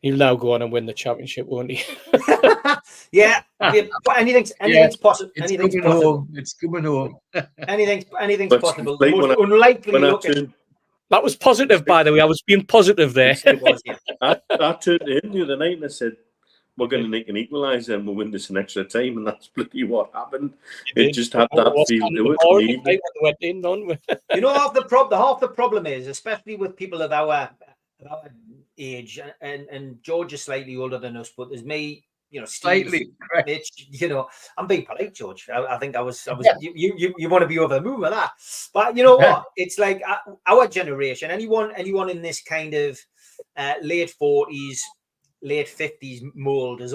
He'll now go on and win the championship, won't he? Yeah, anything's possible. Anything's possible. It's coming home. Anything's But possible. like The most unlikely looking. That was positive, by the way. I was being positive there. It was, yeah. I turned to him the other night and I said, we're going to make an equaliser and we'll win this in extra time, and that's bloody what happened. It just had that feel to it. You know, half the problem is, especially with people of our age, and George is slightly older than us, but there's me, you know, Steve, Slightly, Mitch, you know, I'm being polite, George. I think I was. You want to be over the moon with that, but you know what? It's like our generation. Anyone in this kind of late 40s. Late 50s mold has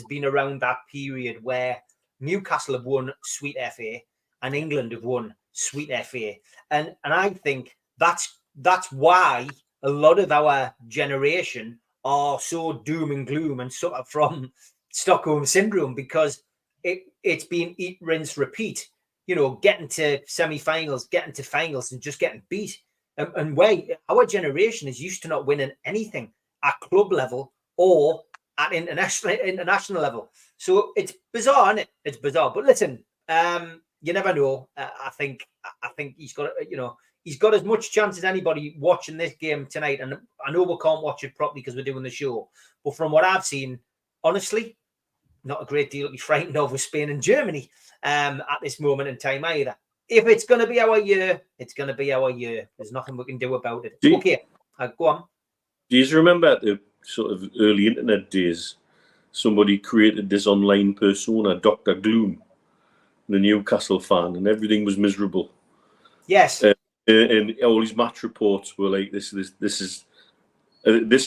been around that period where Newcastle have won Sweet FA and England have won Sweet FA, and I think that's why a lot of our generation are so doom and gloom and sort of from Stockholm syndrome, because it's been eat, rinse, repeat. You know, getting to semi-finals, getting to finals, and just getting beat. And our generation is used to not winning anything at club level or at international level. So it's bizarre, isn't it? It's bizarre. But listen, you never know. I think he's got, you know, he's got as much chance as anybody watching this game tonight. And I know we can't watch it properly because we're doing the show, but from what I've seen, honestly, not a great deal to be frightened of with Spain and Germany at this moment in time either. If it's going to be our year, it's going to be our year. There's nothing we can do about it. Okay, go on. Do you remember the sort of early internet days? Somebody created this online persona, Dr. Gloom, the Newcastle fan, and everything was miserable. Yes. And all his match reports were like, this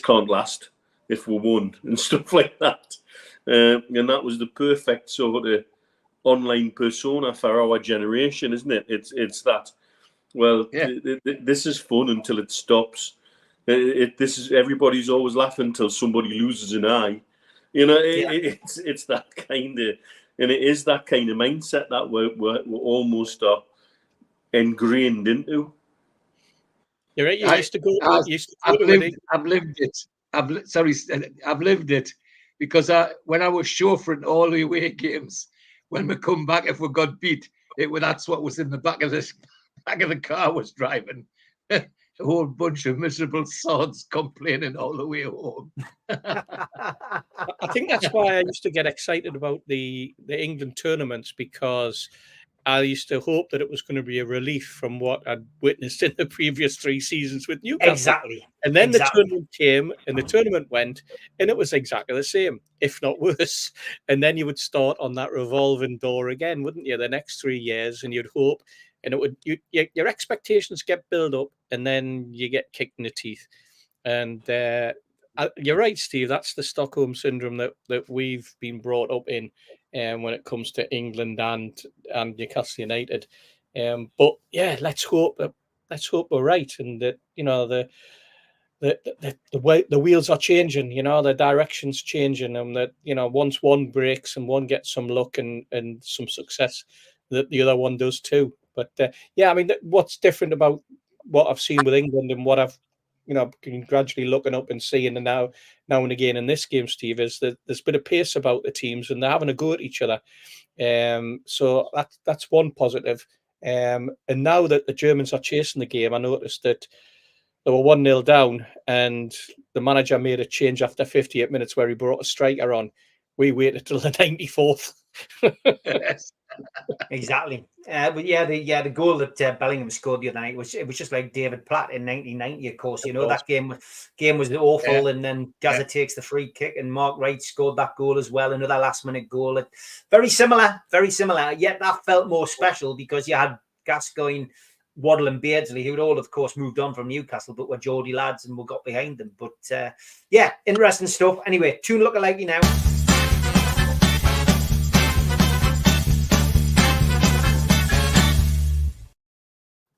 can't last if we won, and stuff like that. And that was the perfect sort of online persona for our generation, isn't it? It's that. Well, this is fun until it stops. This is everybody's always laughing until somebody loses an eye. You know, it's that kind of, and it is that kind of mindset that we're almost ingrained into. You're right. I've lived it. I've lived it because when I was chauffeuring all the away games, when we come back, if we got beat, that's what was in the back of the car was driving. A whole bunch of miserable sods complaining all the way home. I think that's why I used to get excited about the England tournaments, because I used to hope that it was going to be a relief from what I'd witnessed in the previous 3 seasons with Newcastle. Exactly. And then the tournament came and the tournament went, and it was exactly the same, if not worse. And then you would start on that revolving door again, wouldn't you, the next 3 years, and you'd hope, and it would your expectations get built up, and then you get kicked in the teeth. And you're right, Steve. That's the Stockholm syndrome that we've been brought up in, when it comes to England and Newcastle United. But yeah, let's hope we're right, and that the wheels are changing. The direction's changing, and that once one breaks and one gets some luck and some success, that the other one does too. But I mean, what's different about what I've seen with England and what I've been gradually looking up and seeing, and now and again in this game, Steve, is that there's been a pace about the teams and they're having a go at each other. So that's one positive. And now that the Germans are chasing the game, I noticed that they were 1-0 down, and the manager made a change after 58 minutes where he brought a striker on. We waited till the 94th. Exactly. But the goal that Bellingham scored the other night was just like David Platt in 1990. Of course, that game was awful, and then Gaza takes the free kick, and Mark Wright scored that goal as well. Another last-minute goal. Very similar. Yet that felt more special because you had Gascoigne, Waddle, and Beardsley, who'd all, of course, moved on from Newcastle, but were Geordie lads, and we got behind them. But interesting stuff. Anyway, tune lookalike now.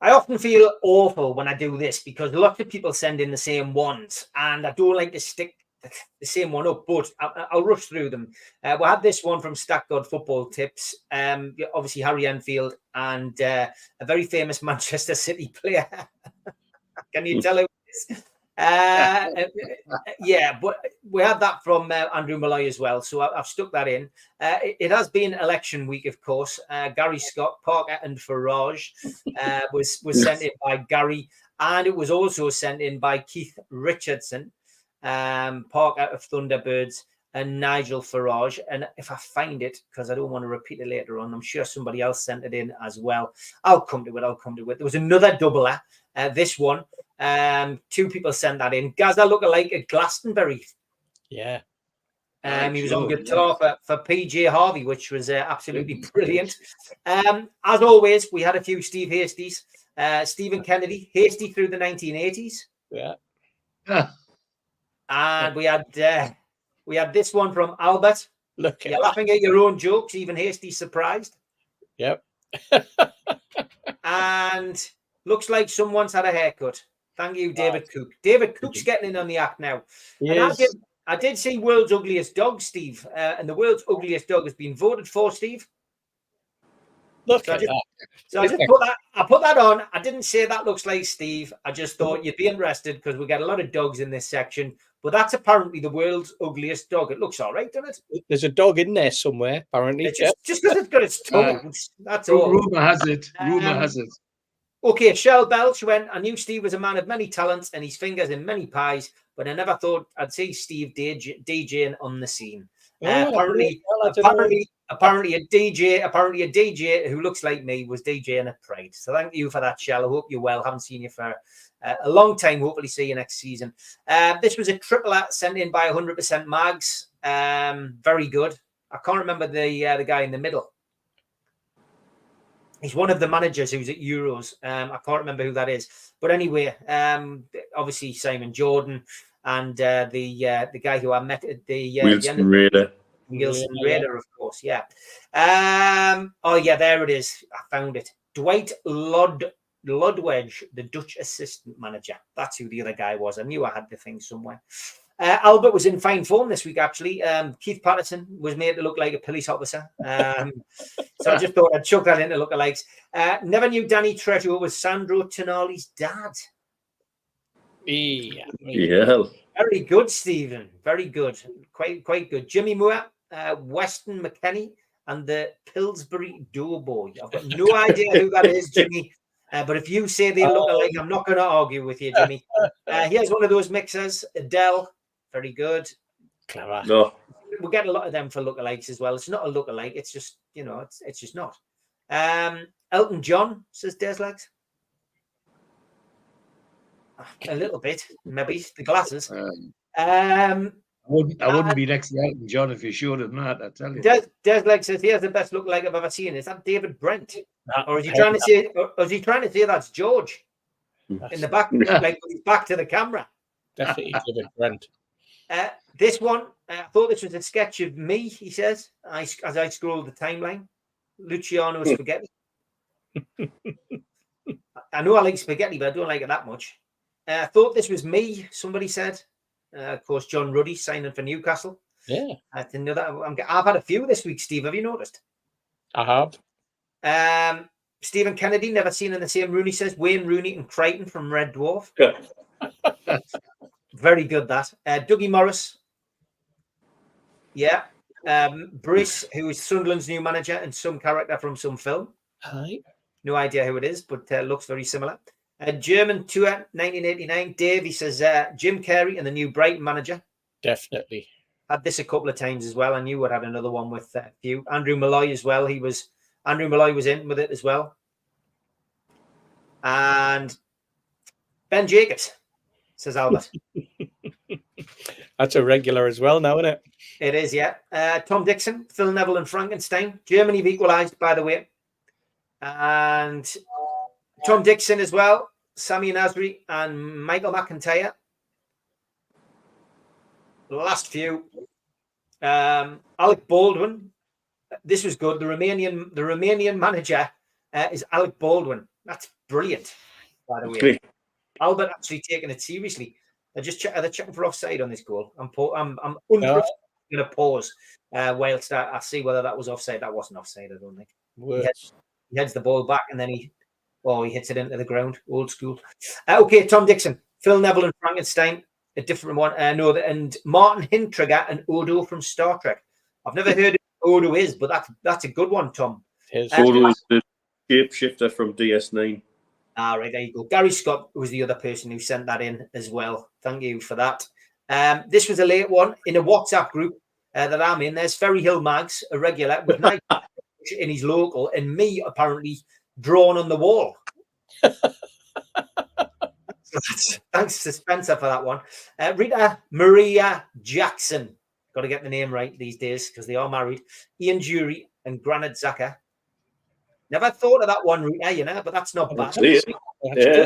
I often feel awful when I do this because lots of people send in the same ones, and I don't like to stick the same one up, but I'll rush through them. We had this one from Stack God Football Tips. Obviously, Harry Enfield and a very famous Manchester City player. Can you tell who it is? But we had that from Andrew Malloy as well, so I've stuck that in. It has been election week, of course. Gary Scott, Parker and Farage was sent in by Gary, and it was also sent in by Keith Richardson, Parker of Thunderbirds, and Nigel Farage. And if I find it, because I don't want to repeat it later on, I'm sure somebody else sent it in as well. I'll come to it. There was another doubler, this one. 2 people sent that in. Gaza lookalike at Glastonbury. Yeah. He was on guitar for PJ Harvey, which was absolutely brilliant. As always, we had a few Steve Hasties. Stephen Kennedy, Hasty through the 1980s. Yeah. And we had this one from Albert. Look, you're laughing at your own jokes, even Hasty surprised. Yep. And looks like someone's had a haircut. Thank you, David Cook. David Cook's getting in on the act now. Yes. And I did see World's Ugliest Dog, Steve, and the World's Ugliest Dog has been voted for, Steve. Look at that. So I put that on. I didn't say that looks like Steve. I just thought you'd be interested because we get a lot of dogs in this section. But that's apparently the world's ugliest dog. It looks all right, doesn't it? There's a dog in there somewhere, apparently. Just because it's got its tongue. That's all. Rumour has it. Okay, Shell Belch went, I knew Steve was a man of many talents and his fingers in many pies, but I never thought I'd see Steve DJing on the scene. Apparently a DJ who looks like me was DJing at Pride. So thank you for that, Shell. I hope you're well. Haven't seen you for a long time. Hopefully see you next season. This was a tripler sent in by 100% Mags. Very good. I can't remember the guy in the middle. He's one of the managers who's at Euros. I can't remember who that is. But anyway, obviously Simon Jordan and the guy who I met at the Wilson Raider. Wilson Raider, of course, yeah. Oh, yeah, there it is. I found it. Dwight Ludwedge, the Dutch assistant manager. That's who the other guy was. I knew I had the thing somewhere. Albert was in fine form this week, actually. Keith Patterson was made to look like a police officer. So I just thought I'd chuck that into lookalikes. Never knew Danny Trejo was Sandro Tonali's dad. Yeah. Very good, Stephen. Very good. Quite good. Jimmy Moore, Weston McKennie, and the Pillsbury Doughboy. I've got no idea who that is, Jimmy. But if you say they look alike, I'm not going to argue with you, Jimmy. Here's one of those mixers. Adele. Very good. Clever. No. We'll get a lot of them for lookalikes as well. It's not a lookalike. It's just, it's just not. Elton John, says Deslegs. A little bit, maybe. The glasses. I wouldn't be next to Elton John if you showed him that, I tell you. Deslegs says, here's the best lookalike I've ever seen. Is that David Brent? Or is he trying to say that's George in the back, like with his back to the camera? Definitely David Brent. This one, I thought this was a sketch of me, he says, as I scrolled the timeline. Luciano spaghetti. I know I like spaghetti, but I don't like it that much. I thought this was me, somebody said. Of course, John Ruddy signing for Newcastle. Yeah. I didn't know that. I've had a few this week, Steve. Have you noticed? I have. Stephen Kennedy, never seen in the same Rooney, says Wayne Rooney and Crichton from Red Dwarf. Yeah. Very good, that. Dougie Morris. Yeah. Bruce, who is Sunderland's new manager and some character from some film. Hi. No idea who it is, but looks very similar. German tour, 1989. Dave, he says Jim Carrey and the new Brighton manager. Definitely. Had this a couple of times as well. I knew I'd had another one with a few. Andrew Malloy as well. Andrew Malloy was in with it as well. And Ben Jacobs, says Albert. That's a regular as well now, isn't it? It is, yeah. Tom Dixon, Phil Neville and Frankenstein. Germany have equalised, by the way. And Tom Dixon as well. Sammy Nasri and Michael McIntyre. The last few. Alec Baldwin. This was good. The Romanian manager is Alec Baldwin. That's brilliant, by the way. Albert actually taking it seriously. They're checking for offside on this goal. I'm going to pause whilst I see whether that was offside. That wasn't offside, I don't think. He heads the ball back and then he hits it into the ground. Old school. Okay, Tom Dixon, Phil Neville and Frankenstein. A different one. And Martin Hintrigger and Odo from Star Trek. I've never heard who Odo is, but that's a good one, Tom. Odo is the shapeshifter from DS9. All right, there you go. Gary Scott was the other person who sent that in as well. Thank you for that. This was a late one in a WhatsApp group that I'm in. There's Ferry Hill Mags, a regular, with Nike in his local, and me apparently drawn on the wall. Thanks to Spencer for that one. Rita Maria Jackson. Got to get the name right these days because they are married. Ian Jury and Granit Xhaka. Never thought of that one, Rita, but that's not bad. Yeah.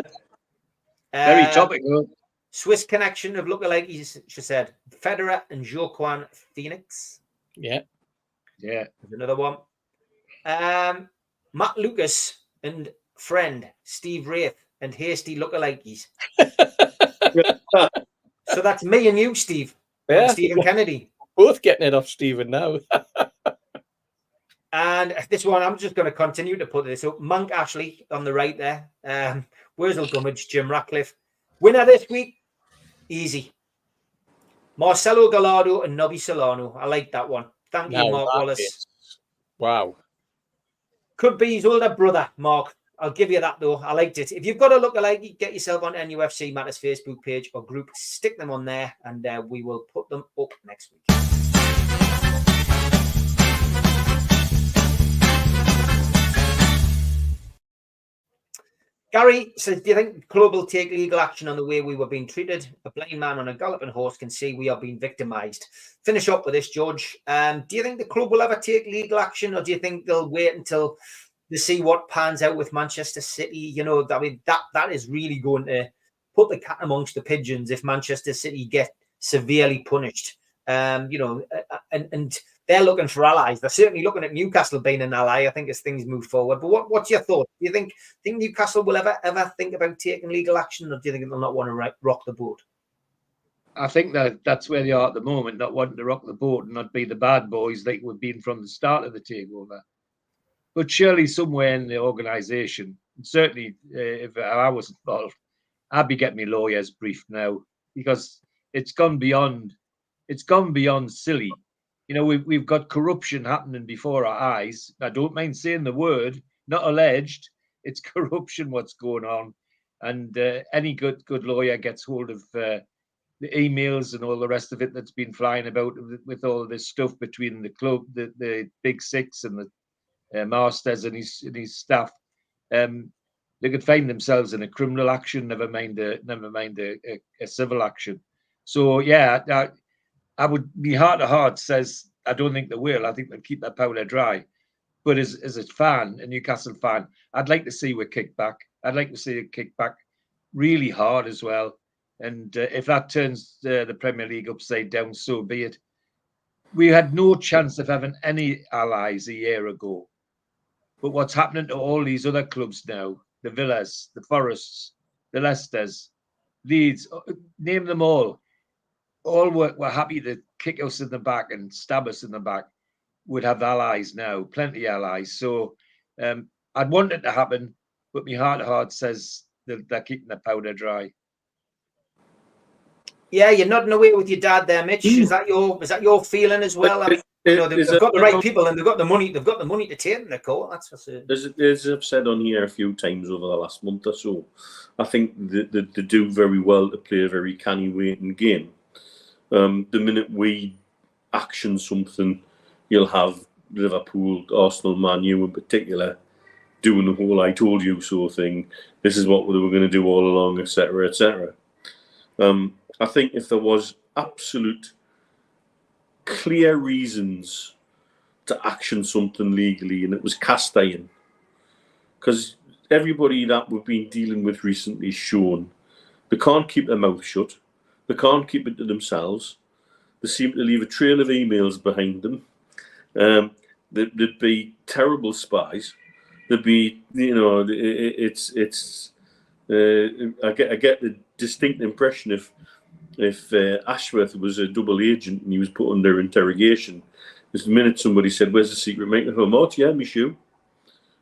Very topical. Swiss connection of lookalikes, she said. Federer and Joaquin Phoenix. Yeah. There's another one. Matt Lucas and friend Steve Wraith and Hasty lookalikes. So that's me and you, Steve. Yeah. And Stephen Kennedy. Both getting it off Stephen now. And this one, I'm just going to continue to put this up. Monk Ashley on the right there. Wurzel Gummidge, Jim Ratcliffe. Winner this week, easy. Marcelo Gallardo and Nobby Solano. I like that one. Thank you, Mark Wallace. Wow. Could be his older brother, Mark. I'll give you that though. I liked it. If you've got a lookalike, get yourself on nufc Matters Facebook page or group, stick them on there, and we will put them up next week. Gary says, do you think the club will take legal action on the way we were being treated? A blind man on a galloping horse can see we are being victimised. Finish up with this, George. Do you think the club will ever take legal action, or do you think they'll wait until they see what pans out with Manchester City? You know, I mean, that is really going to put the cat amongst the pigeons if Manchester City get severely punished. You know, and they're looking for allies. They're certainly looking at Newcastle being an ally, I think, as things move forward. But what's your thought? Do you think Newcastle will ever think about taking legal action, or do you think they'll not want to rock the boat? I think that's where they are at the moment, not wanting to rock the boat and not be the bad boys like we've been from the start of the takeover. But surely somewhere in the organisation, certainly if I was involved, I'd be getting my lawyers briefed now, because it's gone beyond silly. You know, we've got corruption happening before our eyes. I don't mind saying the word, not alleged. It's corruption what's going on, and any good lawyer gets hold of the emails and all the rest of it that's been flying about with all this stuff between the club, the Big Six, and the Masters and his staff. They could find themselves in a criminal action, never mind a civil action. So yeah, I would, my heart to heart says I don't think they will. I think they'll keep their powder dry. But as a fan, a Newcastle fan, I'd like to see we kick back. I'd like to see it kick back really hard as well. And if that turns the Premier League upside down, so be it. We had no chance of having any allies a year ago. But what's happening to all these other clubs now, the Villas, the Forests, the Leicesters, Leeds, name them all were happy to kick us in the back and stab us in the back, would have allies now, plenty of allies. So I'd want it to happen, but my heart to heart says they're keeping the powder dry. Yeah, you're nodding away with your dad there, Mitch. Is that your feeling as well? I mean, you know, they've got the right people and they've got the money. They've got the money to take them to court. That's for certain. As I've said on here a few times over the last month or so, I think they do very well to play a very canny waiting game. The minute we action something, you'll have Liverpool, Arsenal, Man U in particular doing the whole "I told you so" thing. This is what we were going to do all along, etc., etc. I think if there was absolute clear reasons to action something legally, and it was cast iron, because everybody that we've been dealing with recently has shown they can't keep their mouth shut, they can't keep it to themselves, they seem to leave a trail of emails behind them. They'd be terrible spies. They'd be, you know, I get the distinct impression if Ashworth was a double agent and he was put under interrogation, the minute somebody said, "Where's the secret microphone?" "Oh, yeah, me shoe."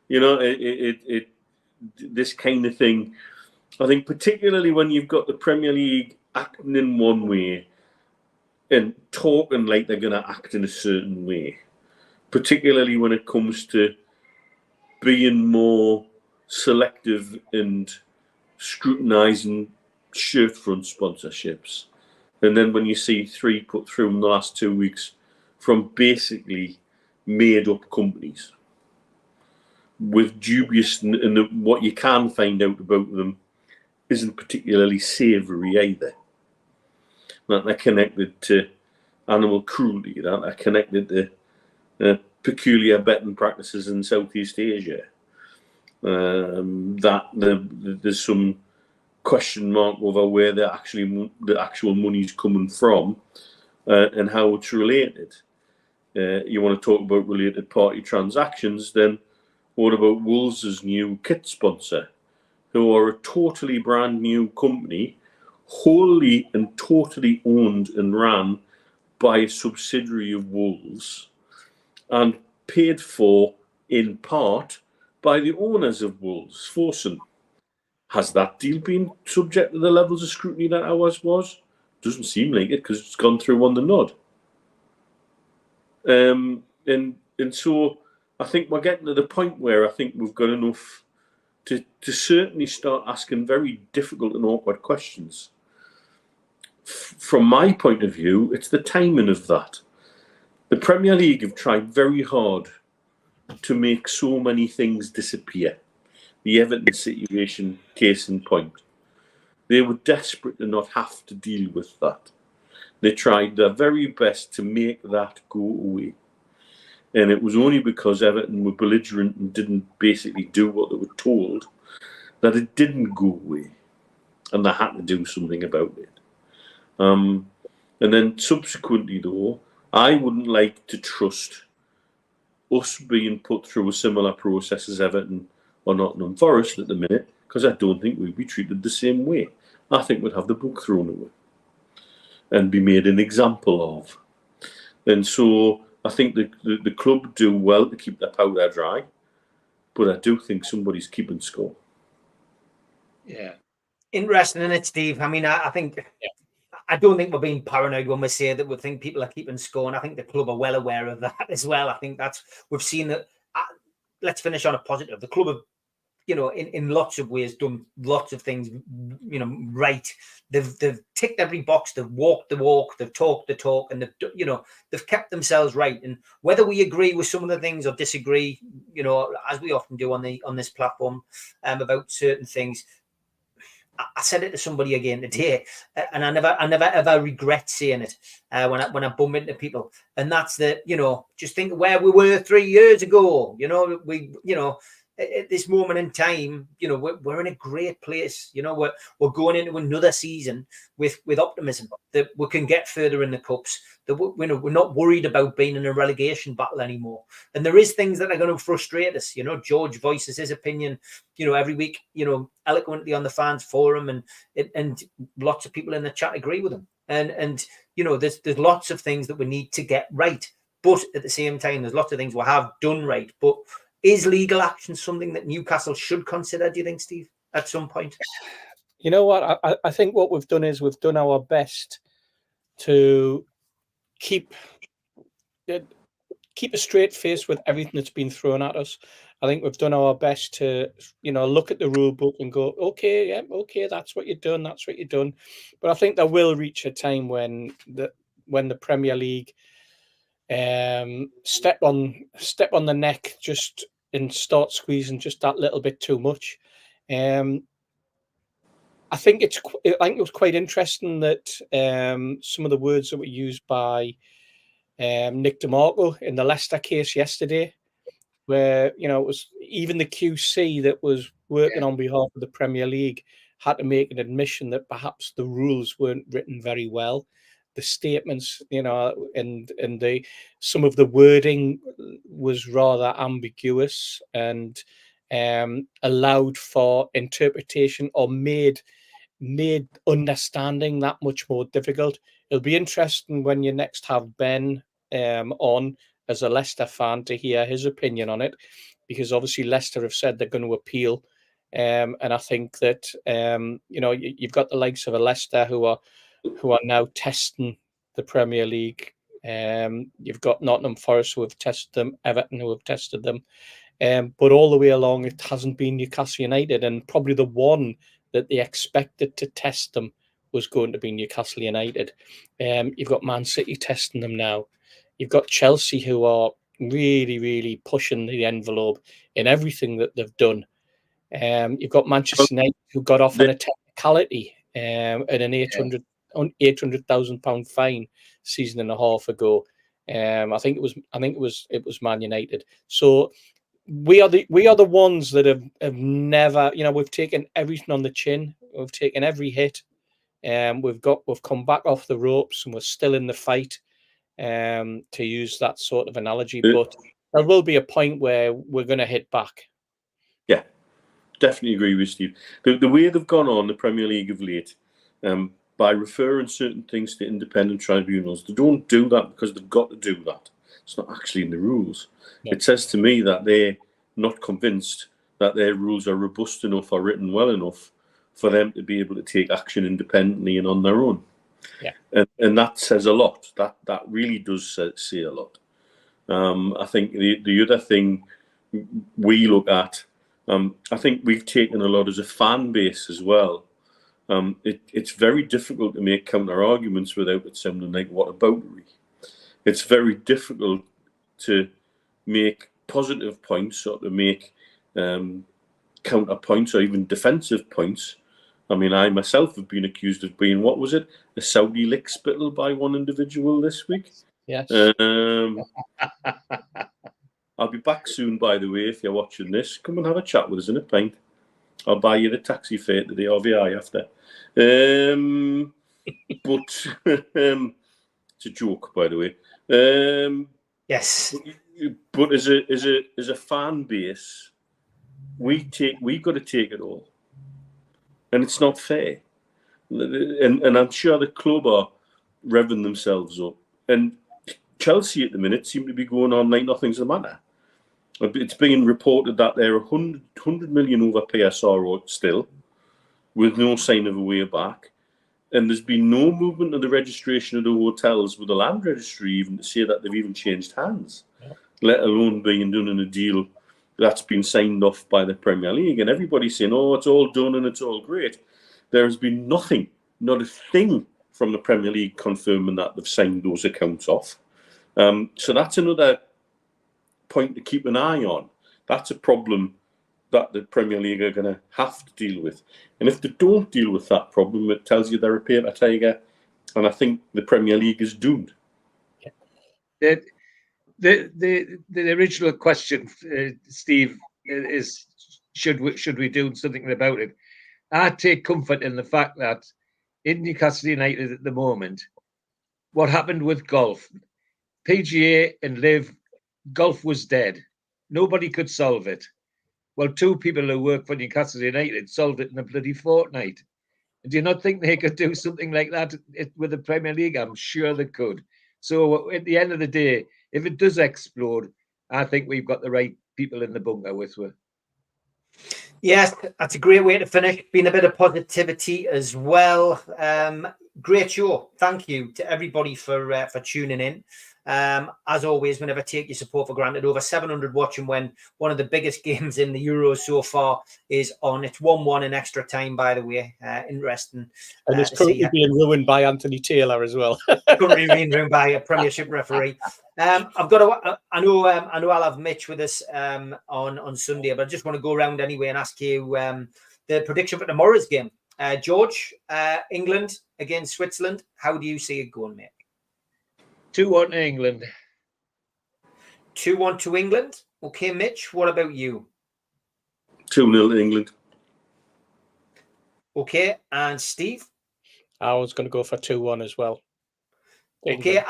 You know, this kind of thing. I think particularly when you've got the Premier League acting in one way and talking like they're going to act in a certain way, particularly when it comes to being more selective and scrutinising shirt front sponsorships. And then when you see 3 put through in the last 2 weeks from basically made up companies with dubious, and what you can find out about them isn't particularly savoury either. That they're connected to animal cruelty, that they're connected to peculiar betting practices in Southeast Asia, that there's some question mark over where the actual money's coming from, and how it's related. You want to talk about related party transactions, then what about Wolves' new kit sponsor, who are a totally brand new company, wholly and totally owned and ran by a subsidiary of Wolves, and paid for in part by the owners of Wolves, Forsen. Has that deal been subject to the levels of scrutiny that ours was? Doesn't seem like it, because it's gone through on the nod. And so I think we're getting to the point where I think we've got enough to certainly start asking very difficult and awkward questions. From my point of view, it's the timing of that. The Premier League have tried very hard to make so many things disappear. The Everton situation, case in point. They were desperate to not have to deal with that. They tried their very best to make that go away. And it was only because Everton were belligerent and didn't basically do what they were told that it didn't go away. And they had to do something about it. And then subsequently, though, I wouldn't like to trust us being put through a similar process as Everton or Nottingham Forest at the minute, because I don't think we'd be treated the same way. I think we'd have the book thrown away and be made an example of. And so I think the club do well to keep their powder dry, but I do think somebody's keeping score. Yeah. Interesting, isn't it, Steve? I mean, I think... I don't think we're being paranoid when we say that we think people are keeping score, and I think the club are well aware of that as well. I think we've seen that. Let's finish on a positive. The club have, in lots of ways done lots of things, right. They've ticked every box. They've walked the walk. They've talked the talk, and they've kept themselves right. And whether we agree with some of the things or disagree, as we often do on this platform, about certain things. I said it to somebody again today, and I never ever regret saying it when I bump into people. And that's just think where we were 3 years ago. At this moment in time, we're in a great place. We're going into another season with optimism that we can get further in the cups. That we're not worried about being in a relegation battle anymore. And there is things that are going to frustrate us. George voices his opinion, every week, eloquently on the fans forum, and lots of people in the chat agree with him. And there's lots of things that we need to get right. But at the same time, there's lots of things we have done right. But is legal action something that Newcastle should consider, do you think, Steve, at some point? You know what? I think what we've done is we've done our best to keep a straight face with everything that's been thrown at us. I think we've done our best to, look at the rule book and go, okay, that's what you've done, that's what you've done. But I think there will reach a time when the Premier League step on the neck just and start squeezing just that little bit too much. I think it was quite interesting that some of the words that were used by Nick DeMarco in the Leicester case yesterday, where it was even the QC that was working on behalf of the Premier League had to make an admission that perhaps the rules weren't written very well. The statements, and some of the wording was rather ambiguous and allowed for interpretation or made understanding that much more difficult. It'll be interesting when you next have Ben on as a Leicester fan to hear his opinion on it, because obviously Leicester have said they're going to appeal. And I think that, you've got the likes of a Leicester who are now testing the Premier League. You've got Nottingham Forest who have tested them, Everton who have tested them. But all the way along, it hasn't been Newcastle United. And probably the one that they expected to test them was going to be Newcastle United. You've got Man City testing them now. You've got Chelsea who are really, really pushing the envelope in everything that they've done. You've got Manchester United who got off on a technicality and an £800,000 fine season and a half ago. I think it was Man United. So we are the ones that have never, we've taken everything on the chin. We've taken every hit. We've come back off the ropes and we're still in the fight. To use that sort of analogy, but there will be a point where we're going to hit back. Yeah, definitely agree with Steve. The way they've gone on the Premier League of late, by referring certain things to independent tribunals, they don't do that because they've got to do that. It's not actually in the rules. No. It says to me that they're not convinced that their rules are robust enough or written well enough for them to be able to take action independently and on their own. Yeah, and that says a lot. That really does say a lot. I think the other thing we look at I think we've taken a lot as a fan base as well. It's very difficult to make counter arguments without it sounding like whataboutery. It's very difficult to make positive points or to make counter points or even defensive points. I mean, I myself have been accused of being, what was it, a Saudi lick spittle by one individual this week. Yes. I'll be back soon, by the way, if you're watching this. Come and have a chat with us in a pint. I'll buy you the taxi fare today, or VI after. But it's a joke, by the way. Yes. But as a fan base, we've got to take it all, and it's not fair. And I'm sure the club are revving themselves up. And Chelsea at the minute seem to be going on like nothing's the matter. It's being reported that they're 100 million over PSR still, with no sign of a way back. And there's been no movement of the registration of the hotels with the land registry even to say that they've even changed hands, let alone being done in a deal that's been signed off by the Premier League. And everybody's saying, oh, it's all done and it's all great. There has been nothing, not a thing from the Premier League confirming that they've signed those accounts off. So that's another point to keep an eye on. That's a problem that the Premier League are going to have to deal with. And if they don't deal with that problem, it tells you they're a paper tiger. And I think the Premier League is doomed. The original question, Steve, is should we do something about it? I take comfort in the fact that in Newcastle United at the moment, what happened with golf, PGA and Live, golf was dead. Nobody could solve it. Well, two people who work for Newcastle United solved it in a bloody fortnight. Do you not think they could do something like that with the Premier League? I'm sure they could. So at the end of the day, if it does explode, I think we've got the right people in the bunker with us. Yes, that's a great way to finish. Been a bit of positivity as well. Great show. Thank you to everybody for tuning in. As always, we never take your support for granted. Over 700 watching when one of the biggest games in the Euros so far is on. It's 1-1 in extra time, by the way. Interesting. And it's currently being ruined by Anthony Taylor as well. Currently being ruined by a Premiership referee. I've got to. I know I'll have Mitch with us on Sunday, but I just want to go around anyway and ask you the prediction for tomorrow's game. George, England against Switzerland. How do you see it going, mate? 2-1 to England. 2-1 to England. Okay, Mitch, what about you? 2-0 to England. Okay, and Steve? I was going to go for 2-1 as well. England. Okay,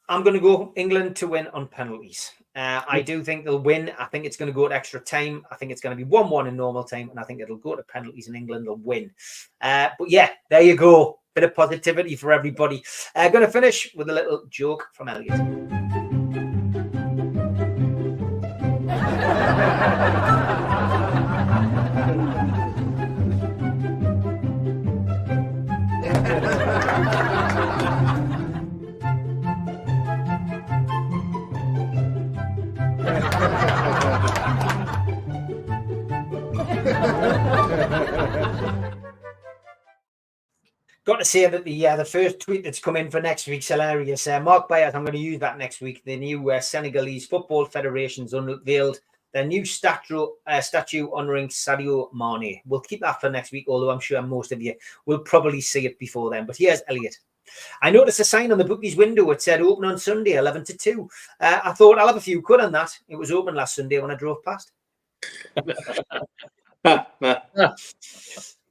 I'm going to go England to win on penalties. I do think they'll win. I think it's going to go to extra time. I think it's going to be 1-1 in normal time, and I think it'll go to penalties and England will win. But yeah, there you go. Bit of positivity for everybody. Going to finish with a little joke from Elliot. Got to say that the first tweet that's come in for next week's hilarious. Mark Byers, I'm going to use that next week. The new Senegalese Football Federation's unveiled their new statue honouring Sadio Mane. We'll keep that for next week, although I'm sure most of you will probably see it before then. But here's Elliot. I noticed a sign on the bookies window. It said open on Sunday, 11 to 2. I thought I'll have a few quid on that. It was open last Sunday when I drove past.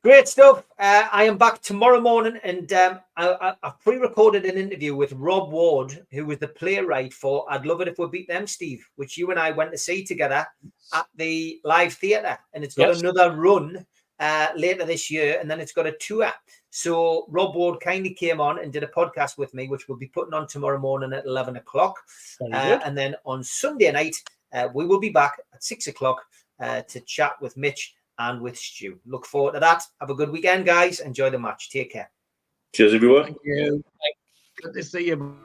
Great stuff. I am back tomorrow morning, and I've pre-recorded an interview with Rob Ward, who was the playwright for I'd Love It If We Beat Them, Steve, which you and I went to see together at the live theatre. And it's got another run later this year, and then it's got a tour. So Rob Ward kindly came on and did a podcast with me, which we'll be putting on tomorrow morning at 11 o'clock. And then on Sunday night, we will be back at 6 o'clock to chat with Mitch and with Stu. Look forward to that. Have a good weekend, guys. Enjoy the match. Take care. Cheers, everyone. Thank you. Good to see you.